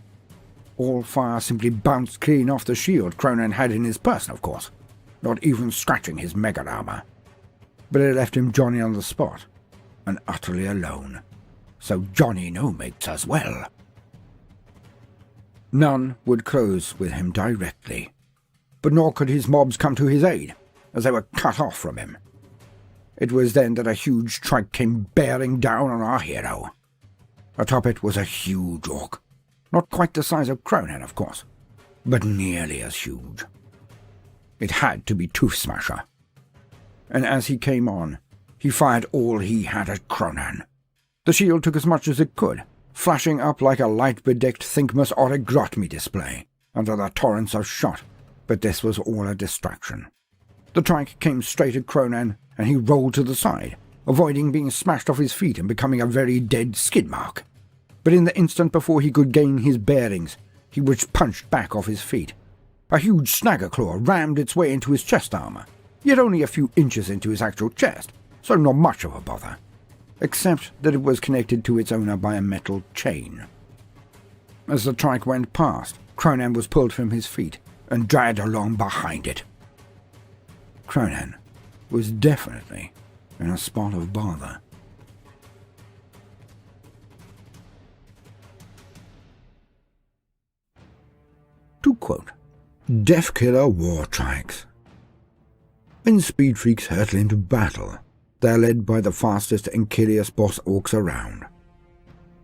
All fire simply bounced clean off the shield Kronan had in his person, of course, not even scratching his mega armor. But it left him Johnny on the spot, and utterly alone. So Johnny no mates as well. None would close with him directly, but nor could his mobs come to his aid, as they were cut off from him. It was then that a huge trike came bearing down on our hero. Atop it was a huge orc, not quite the size of Kronan, of course, but nearly as huge. It had to be Tooth Smasher. And as he came on, he fired all he had at Kronan. The shield took as much as it could, flashing up like a light-bedecked Thinkmas or a Grotmi display, under the torrents of shot, but this was all a distraction. The trike came straight at Kronan, and he rolled to the side, avoiding being smashed off his feet and becoming a very dead skid mark. But in the instant before he could gain his bearings, he was punched back off his feet. A huge snagger claw rammed its way into his chest armor, yet only a few inches into his actual chest, so not much of a bother. except that it was connected to its owner by a metal chain. As the trike went past, Kronan was pulled from his feet and dragged along behind it. Kronan was definitely in a spot of bother. To quote, "DEFFKILLA WARTRIKES. When speed freaks hurtle into battle, they are led by the fastest and killiest boss orcs around.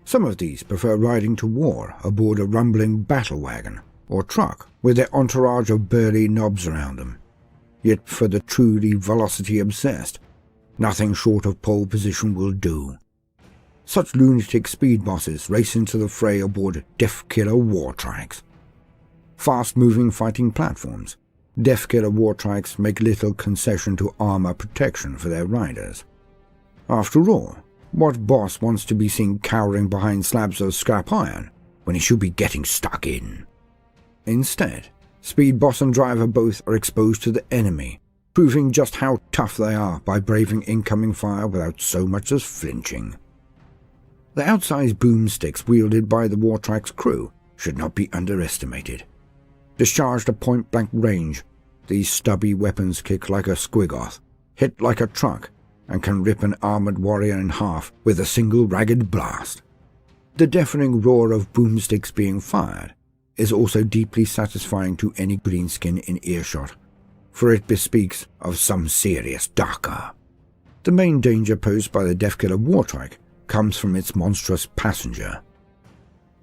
Some of these prefer riding to war aboard a rumbling battle wagon or truck with their entourage of burly knobs around them. Yet for the truly velocity-obsessed, nothing short of pole position will do. Such lunatic speed bosses race into the fray aboard DEFFKILLA WARTRIKES. Fast-moving fighting platforms, DEFFKILLA WARTRIKES make little concession to armor protection for their riders. After all, what boss wants to be seen cowering behind slabs of scrap iron when he should be getting stuck in? Instead, speed boss and driver both are exposed to the enemy, proving just how tough they are by braving incoming fire without so much as flinching. The outsized boomsticks wielded by the Wartrike's crew should not be underestimated. Discharged at point-blank range, these stubby weapons kick like a squiggoth, hit like a truck, and can rip an armored warrior in half with a single ragged blast. The deafening roar of boomsticks being fired is also deeply satisfying to any greenskin in earshot, for it bespeaks of some serious darker. The main danger posed by the DEFFKILLA WARTRIKE comes from its monstrous passenger.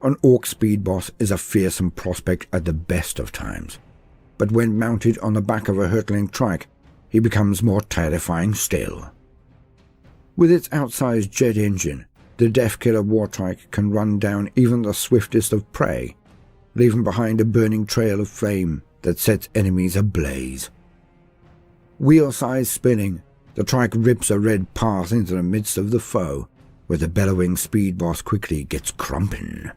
An orc speed boss is a fearsome prospect at the best of times, but when mounted on the back of a hurtling trike, he becomes more terrifying still. With its outsized jet engine, the DEFFKILLA WARTRIKE can run down even the swiftest of prey, leaving behind a burning trail of flame that sets enemies ablaze. Wheel-size spinning, the trike rips a red path into the midst of the foe, where the bellowing speed boss quickly gets crumpin'.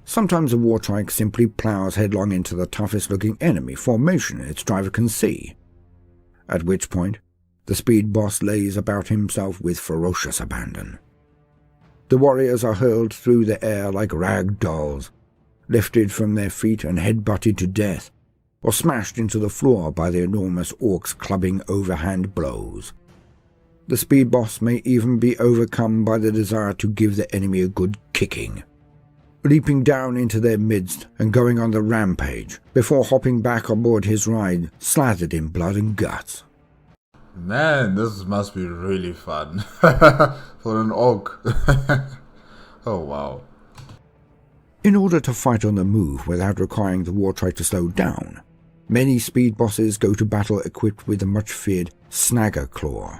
Sometimes a Wartrike simply plows headlong into the toughest-looking enemy formation its driver can see, at which point the speed boss lays about himself with ferocious abandon. The warriors are hurled through the air like rag dolls, lifted from their feet and head-butted to death, or smashed into the floor by the enormous orcs clubbing overhand blows. The speed boss may even be overcome by the desire to give the enemy a good kicking, leaping down into their midst and going on the rampage before hopping back aboard his ride, slathered in blood and guts. Man, this must be really fun for an orc. Oh wow. In order to fight on the move without requiring the Wartrike to slow down, many speed bosses go to battle equipped with the much-feared Snagger Claw.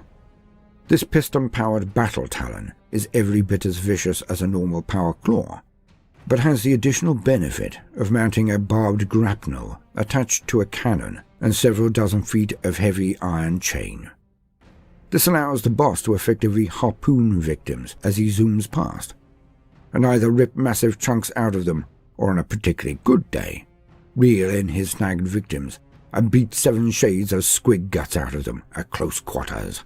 This piston-powered battle talon is every bit as vicious as a normal power claw, but has the additional benefit of mounting a barbed grapnel attached to a cannon and several dozen feet of heavy iron chain. This allows the boss to effectively harpoon victims as he zooms past, and either rip massive chunks out of them, or on a particularly good day, reel in his snagged victims and beat 7 shades of squig guts out of them at close quarters.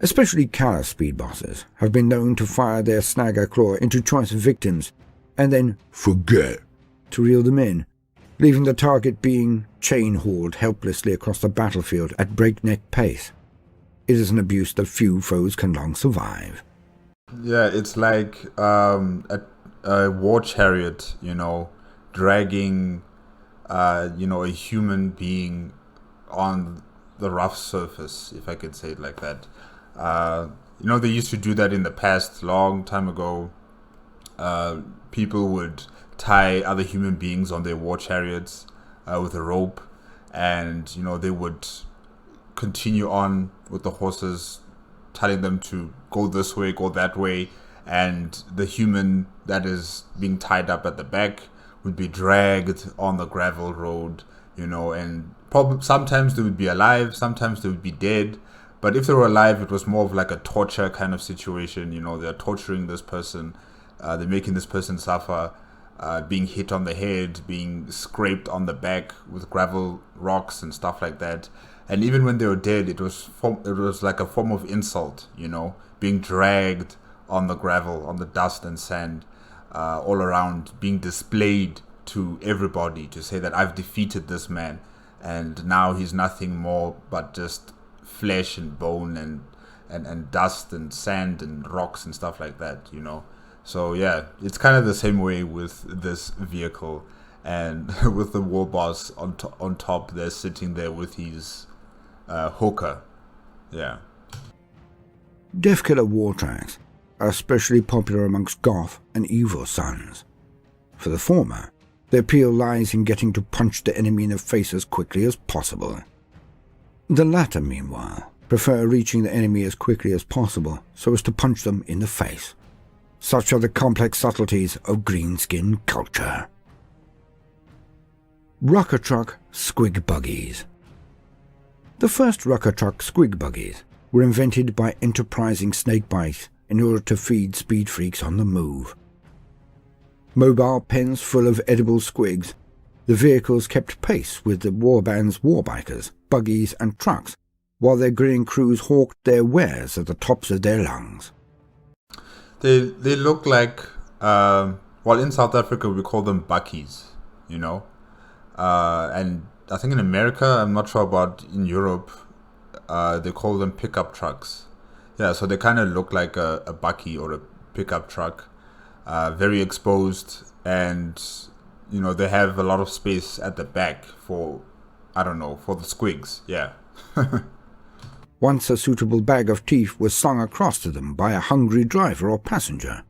Especially callous speed bosses have been known to fire their Snagger Claw into choice victims and then forget to reel them in, leaving the target being chain-hauled helplessly across the battlefield at breakneck pace. It is an abuse that few foes can long survive. Yeah, it's like a war chariot, dragging, a human being on the rough surface, if I could say it like that. They used to do that in the past, long time ago. People would tie other human beings on their war chariots with a rope, and they would continue on with the horses, telling them to go this way, go that way, and the human that is being tied up at the back would be dragged on the gravel road, and probably sometimes they would be alive, sometimes they would be dead. But if they were alive, it was more of like a torture kind of situation. They're torturing this person, they're making this person suffer, being hit on the head, being scraped on the back with gravel rocks and stuff like that. And even when they were dead, it was like a form of insult, you know, being dragged on the gravel, on the dust and sand, all around, being displayed to everybody to say that I've defeated this man, and now he's nothing more but just flesh and bone and dust and sand and rocks and stuff like that, you know. So yeah, it's kind of the same way with this vehicle, and with the war boss on top there, sitting there with his hooker. Yeah. DEFFKILLA war tracks are especially popular amongst goth and evil sons. For the former, the appeal lies in getting to punch the enemy in the face as quickly as possible. The latter, meanwhile, prefer reaching the enemy as quickly as possible so as to punch them in the face. Such are the complex subtleties of greenskin culture. RUKKATRUK SQUUIGBUGGIES. The first RUKKATRUK SQUUIGBUGGIES were invented by enterprising snakebite in order to feed speed freaks on the move. Mobile pens full of edible squigs, the vehicles kept pace with the warband's warbikers, buggies and trucks, while their grinning crews hawked their wares at the tops of their lungs. They look like, well, in South Africa we call them buckies, you know, and I think in America, I'm not sure about in Europe, they call them pickup trucks. Yeah, so they kind of look like a bucky or a pickup truck, very exposed, and you know, they have a lot of space at the back for, I don't know, for the squigs. Yeah. Once a suitable bag of teeth was slung across to them by a hungry driver or passenger,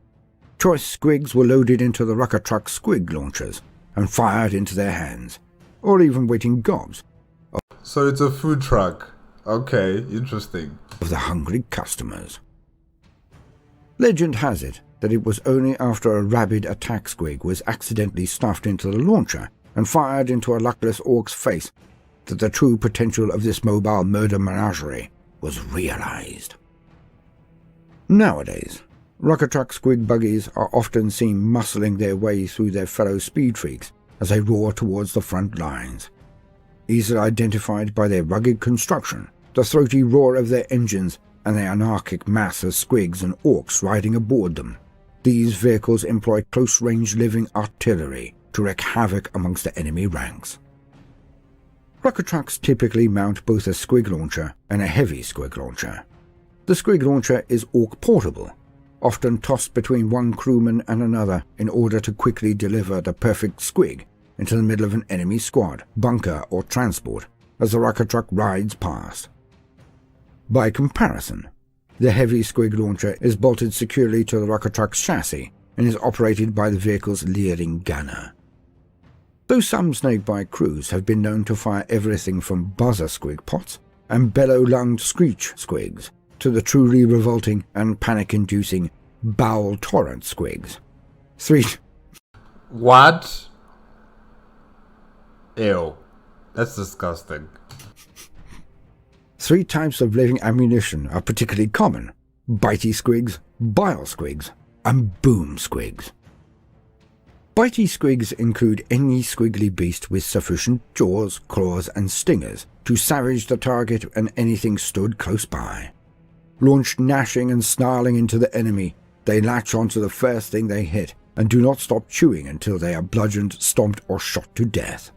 choice squigs were loaded into the RUKKATRUK squig launchers and fired into their hands, or even waiting gobs. So it's a food truck. Okay, interesting. Of the hungry customers. Legend has it that it was only after a rabid attack squig was accidentally stuffed into the launcher and fired into a luckless orc's face that the true potential of this mobile murder menagerie was realized. Nowadays, RUKKATRUK SQUUIGBUGGIES are often seen muscling their way through their fellow speed freaks as they roar towards the front lines. Easily identified by their rugged construction, the throaty roar of their engines, and the anarchic mass of squigs and orcs riding aboard them, these vehicles employ close-range living artillery to wreak havoc amongst the enemy ranks. RUKKATRUKs typically mount both a squig launcher and a heavy squig launcher. The squig launcher is orc portable, often tossed between one crewman and another in order to quickly deliver the perfect squig into the middle of an enemy squad, bunker or transport as the RUKKATRUK rides past. By comparison, the heavy squig launcher is bolted securely to the RUKKATRUK's chassis and is operated by the vehicle's leering gunner. Though some snakebite crews have been known to fire everything from buzzer squig pots and bellow-lunged screech squigs to the truly revolting and panic-inducing bowel torrent squigs. What? Ew. That's disgusting. 3 types of living ammunition are particularly common: bitey squigs, bile squigs, and boom squigs. Bitey squigs include any squiggly beast with sufficient jaws, claws, and stingers to savage the target and anything stood close by. Launched gnashing and snarling into the enemy, they latch onto the first thing they hit and do not stop chewing until they are bludgeoned, stomped, or shot to death.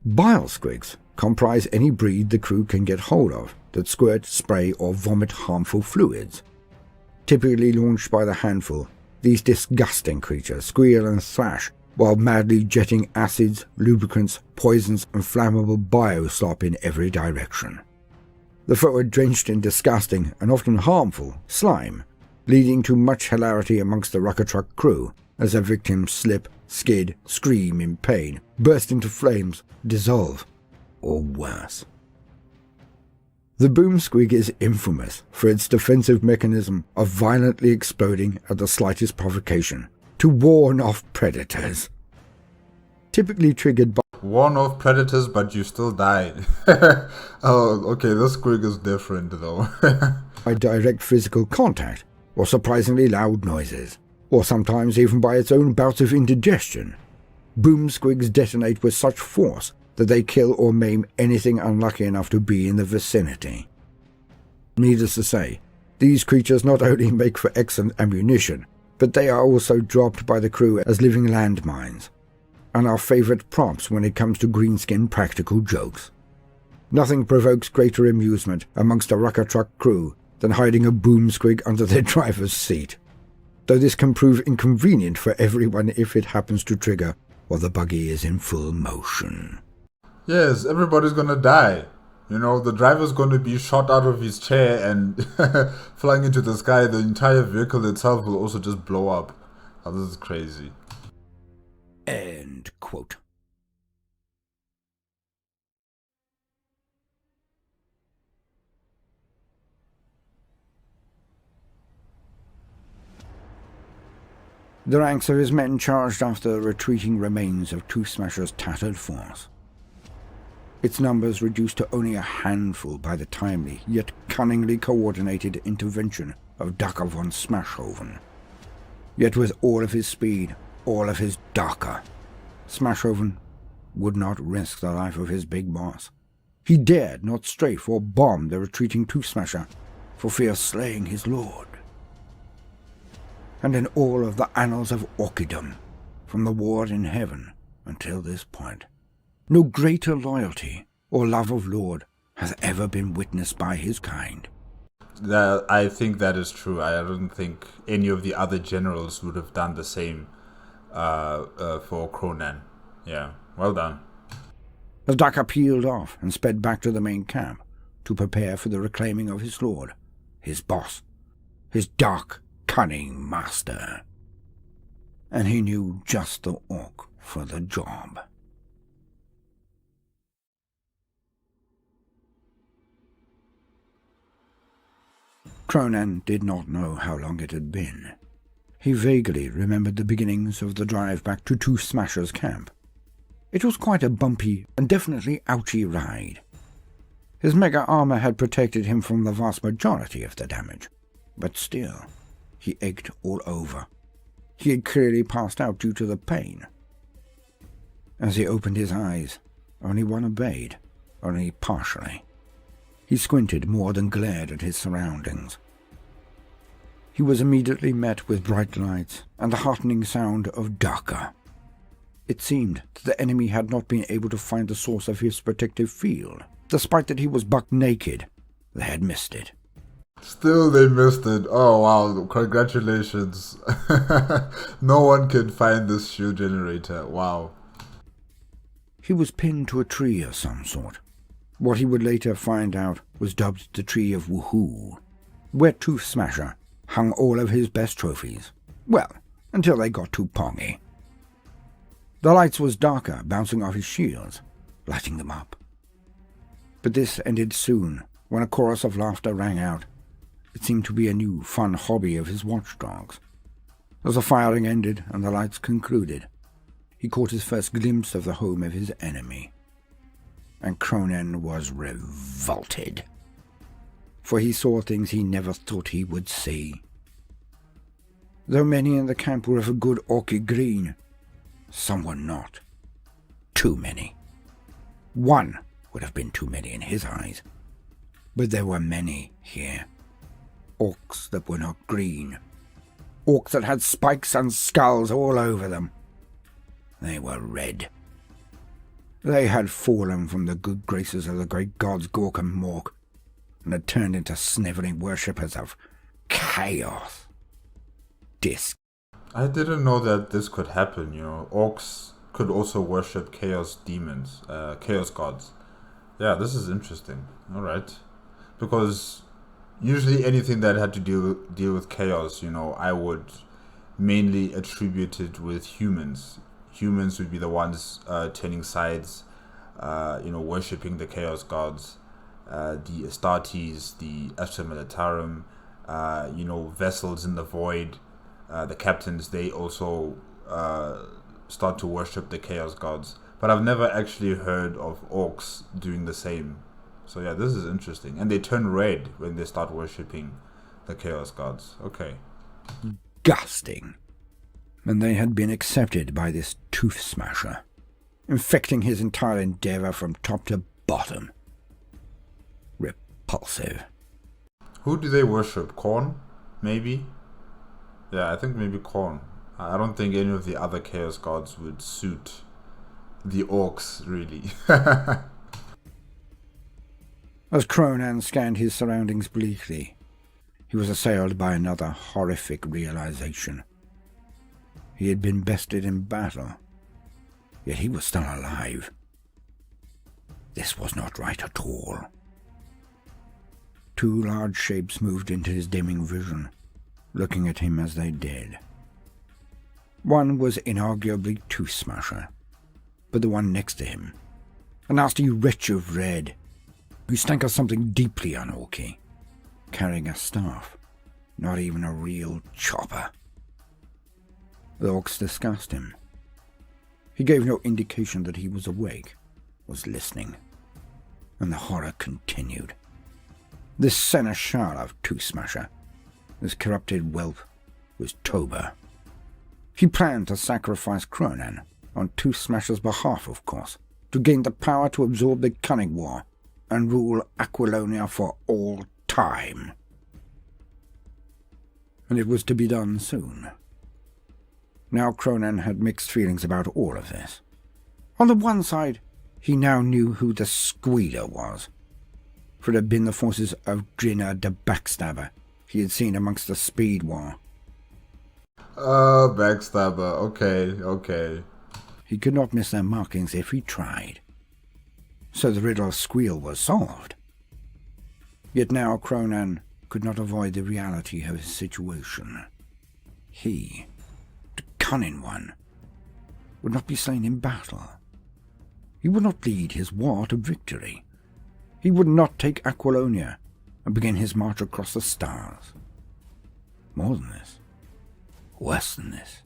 Bile squigs comprise any breed the crew can get hold of that squirt, spray, or vomit harmful fluids. Typically launched by the handful, these disgusting creatures squeal and thrash while madly jetting acids, lubricants, poisons, and flammable bioslop in every direction. The foe are drenched in disgusting and often harmful slime, leading to much hilarity amongst the RUKKATRUK crew as their victims slip, skid, scream in pain, burst into flames, dissolve, or worse. The boom squig is infamous for its defensive mechanism of violently exploding at the slightest provocation to warn off predators. Typically triggered by warn off predators, but you still die. Oh, okay, this squig is different though. by direct physical contact or surprisingly loud noises. or sometimes even by its own bouts of indigestion. Boomsquigs detonate with such force that they kill or maim anything unlucky enough to be in the vicinity. Needless to say, these creatures not only make for excellent ammunition, but they are also dropped by the crew as living landmines, and are favourite props when it comes to greenskin practical jokes. Nothing provokes greater amusement amongst a RUKKATRUK crew than hiding a boomsquig under their driver's seat, though this can prove inconvenient for everyone if it happens to trigger while the buggy is in full motion. Yes, everybody's gonna die. You know, the driver's gonna be shot out of his chair and flying into the sky. The entire vehicle itself will also just blow up. Oh, this is crazy. End quote. The ranks of his men charged after the retreating remains of Tooth Smasher's tattered force. Its numbers reduced to only a handful by the timely, yet cunningly coordinated intervention of Dacke von Smashhoven. Yet with all of his speed, all of his Dacke, Smashhoven would not risk the life of his big boss. He dared not strafe or bomb the retreating Tooth Smasher for fear of slaying his lord. And in all of the annals of Orkdom, from the war in heaven until this point, no greater loyalty or love of Lord has ever been witnessed by his kind. I think that is true. I don't think any of the other generals would have done the same for Kronan. Yeah, well done. As Dacke peeled off and sped back to the main camp to prepare for the reclaiming of his lord, his boss, his dark, cunning master. And he knew just the orc for the job. Kronan did not know how long it had been. He vaguely remembered the beginnings of the drive back to Tooth Smasher's camp. It was quite a bumpy and definitely ouchy ride. His mega armor had protected him from the vast majority of the damage, but still, he ached all over. He had clearly passed out due to the pain. As he opened his eyes, only one obeyed, only partially. He squinted more than glared at his surroundings. He was immediately met with bright lights and the heartening sound of Dacke. It seemed that the enemy had not been able to find the source of his protective field. Despite that he was buck naked, they had missed it. Still they missed it. Oh wow, congratulations. No one can find this shield generator. Wow. He was pinned to a tree of some sort. What he would later find out was dubbed the Tree of Woohoo, where Tooth Smasher hung all of his best trophies. Well, until they got too pongy. The lights was Dacke bouncing off his shields, lighting them up. But this ended soon, when a chorus of laughter rang out. It seemed to be a new, fun hobby of his watchdogs. As the firing ended and the lights concluded, he caught his first glimpse of the home of his enemy. And Kronan was revolted, for he saw things he never thought he would see. Though many in the camp were of a good orky green, some were not. Too many. One would have been too many in his eyes, but there were many here. Orcs that were not green. Orcs that had spikes and skulls all over them. They were red. They had fallen from the good graces of the great gods Gork and Mork, and had turned into snivelling worshippers of chaos. I didn't know that this could happen, you know. Orcs could also worship chaos demons, chaos gods. Yeah, this is interesting. Alright. Because usually anything that had to deal with chaos, you know, I would mainly attribute it with humans. Humans would be the ones turning sides, you know, worshipping the chaos gods, the Astartes, the Astra Militarum, you know, vessels in the void, the captains, they also start to worship the chaos gods. But I've never actually heard of orcs doing the same. So yeah, this is interesting. And they turn red when they start worshipping the chaos gods. Okay. Disgusting. and they had been accepted by this tooth smasher, infecting his entire endeavor from top to bottom. Repulsive. Who do they worship? Khorne? Maybe? Yeah, I think maybe Khorne. I don't think any of the other Chaos Gods would suit the orcs, really. As Kronan scanned his surroundings bleakly, he was assailed by another horrific realization. He had been bested in battle, yet he was still alive. This was not right at all. Two large shapes moved into his dimming vision, looking at him as they did. One was inarguably Tooth Smasher, but the one next to him, a nasty wretch of red, who stank of something deeply unorky, carrying a staff, not even a real chopper. The orcs discussed him. He gave no indication that he was awake, was listening, and the horror continued. This seneschal of Tooth Smasher, this corrupted whelp, was Tober. He planned to sacrifice Kronan, on Tooth Smasher's behalf, of course, to gain the power to absorb the Cunning War and rule Aquilonia for all time. And it was to be done soon. Now Kronan had mixed feelings about all of this. On the one side, he now knew who the Squeeder was, for it had been the forces of Kronan Da Backstabber he had seen amongst the Speed War. Oh, Backstabber, okay. He could not miss their markings if he tried. So the riddle of Squeal was solved. Yet now Kronan could not avoid the reality of his situation. He, the cunning one, would not be slain in battle. He would not lead his war to victory. He would not take Aquilonia and begin his march across the stars. More than this, worse than this,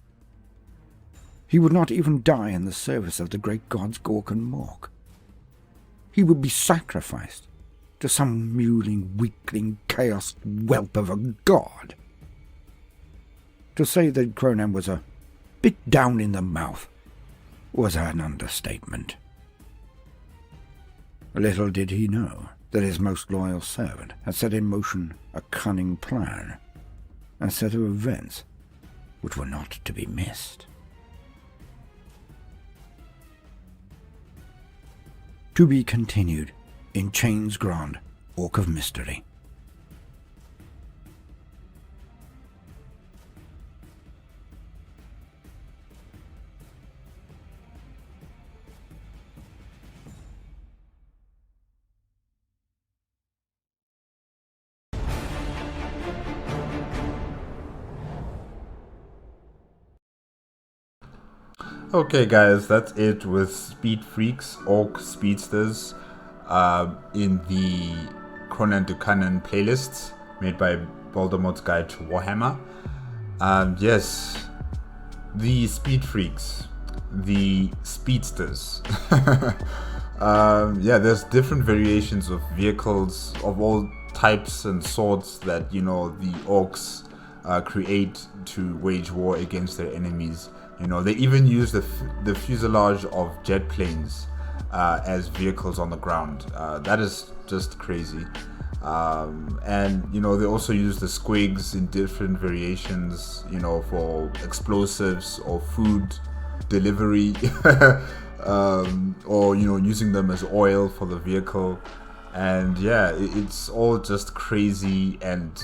he would not even die in the service of the great gods Gork and Mork. He would be sacrificed to some mewling, weakling, chaos whelp of a god. To say that Kronan was a bit down in the mouth was an understatement. Little did he know that his most loyal servant had set in motion a cunning plan, a set of events which were not to be missed. To be continued in Chains Grand, Orc of Mystery. Okay, guys, that's it with Speed Freaks, ORK Speedsters, in the Kronan Da Kunnin playlists made by Baldermort's Guide to Warhammer. Yes, the Speed Freaks, the Speedsters. Yeah, there's different variations of vehicles of all types and sorts that, you know, the orcs create to wage war against their enemies. You know, they even use the fuselage of jet planes as vehicles on the ground. That is just crazy. And, you know, they also use the squigs in different variations, you know, for explosives or food delivery. Or, you know, using them as oil for the vehicle. And yeah, it's all just crazy, and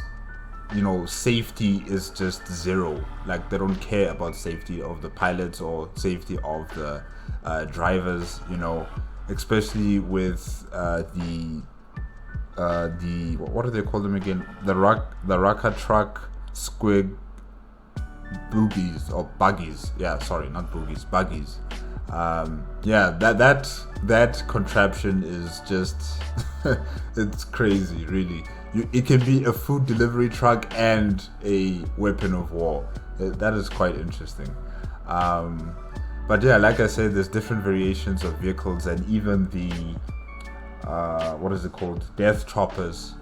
you know, safety is just zero. Like, they don't care about safety of the pilots or safety of the drivers, you know, especially with the what do they call them again, the RUKKATRUK squig boogies or buggies. Yeah, sorry, not boogies, buggies. Yeah, that contraption is just it's crazy, really. It can be a food delivery truck and a weapon of war. That is quite interesting. But yeah, like I said, there's different variations of vehicles, and even the what is it called, death choppers,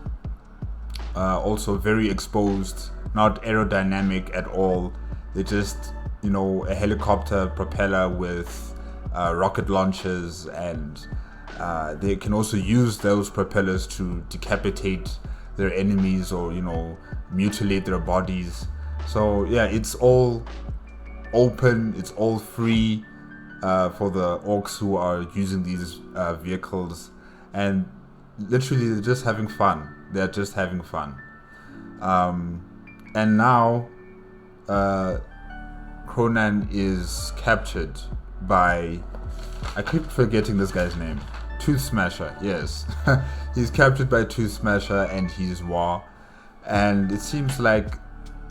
also very exposed, not aerodynamic at all. They just, you know, a helicopter propeller with rocket launchers, and they can also use those propellers to decapitate their enemies or, you know, mutilate their bodies. So yeah, it's all open, it's all free for the orcs who are using these vehicles, and literally they're just having fun. They're just having fun. And now Kronan is captured by, I keep forgetting this guy's name, Tooth Smasher. Yes. He's captured by Tooth Smasher and his war, and it seems like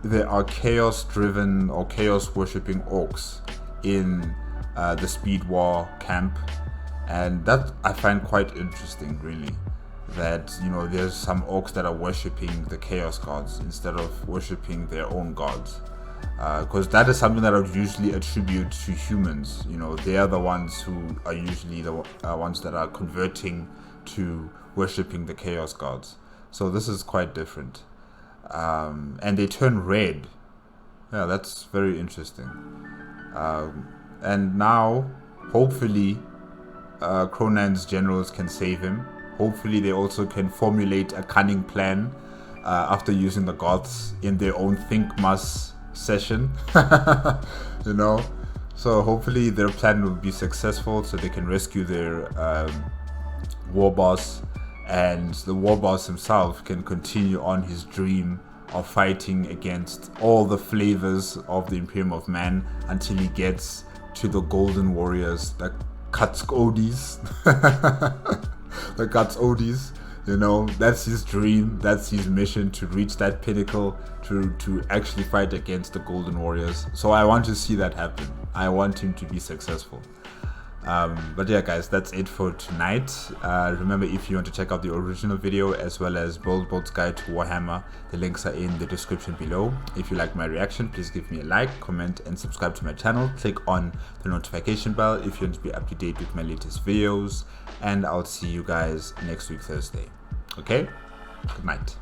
there are chaos driven or chaos worshipping orcs in the Speed War camp, and that I find quite interesting, really, that, you know, there's some orcs that are worshipping the chaos gods instead of worshipping their own gods, because that is something that I would usually attribute to humans. You know, they are the ones who are usually the ones that are converting to worshipping the chaos gods. So this is quite different. And they turn red. Yeah, that's very interesting. And now, hopefully, Kronan's generals can save him. Hopefully, they also can formulate a cunning plan after using the goths in their own Think Mass session. You know, so hopefully their plan will be successful, so they can rescue their war boss, and the war boss himself can continue on his dream of fighting against all the flavors of the Imperium of Man until he gets to the Golden Warriors, the KUSTOMs. The KUSTOMs, you know, that's his dream, that's his mission, to reach that pinnacle, to actually fight against the Golden Warriors. So I want to see that happen. I want him to be successful. But yeah, guys, that's it for tonight. Remember, if you want to check out the original video as well as Baldermort's Guide to Warhammer, the links are in the description below. If you like my reaction, please give me a like, comment, and subscribe to my channel. Click on the notification bell if you want to be up to date with my latest videos, and I'll see you guys next week, Thursday. Okay? Good night.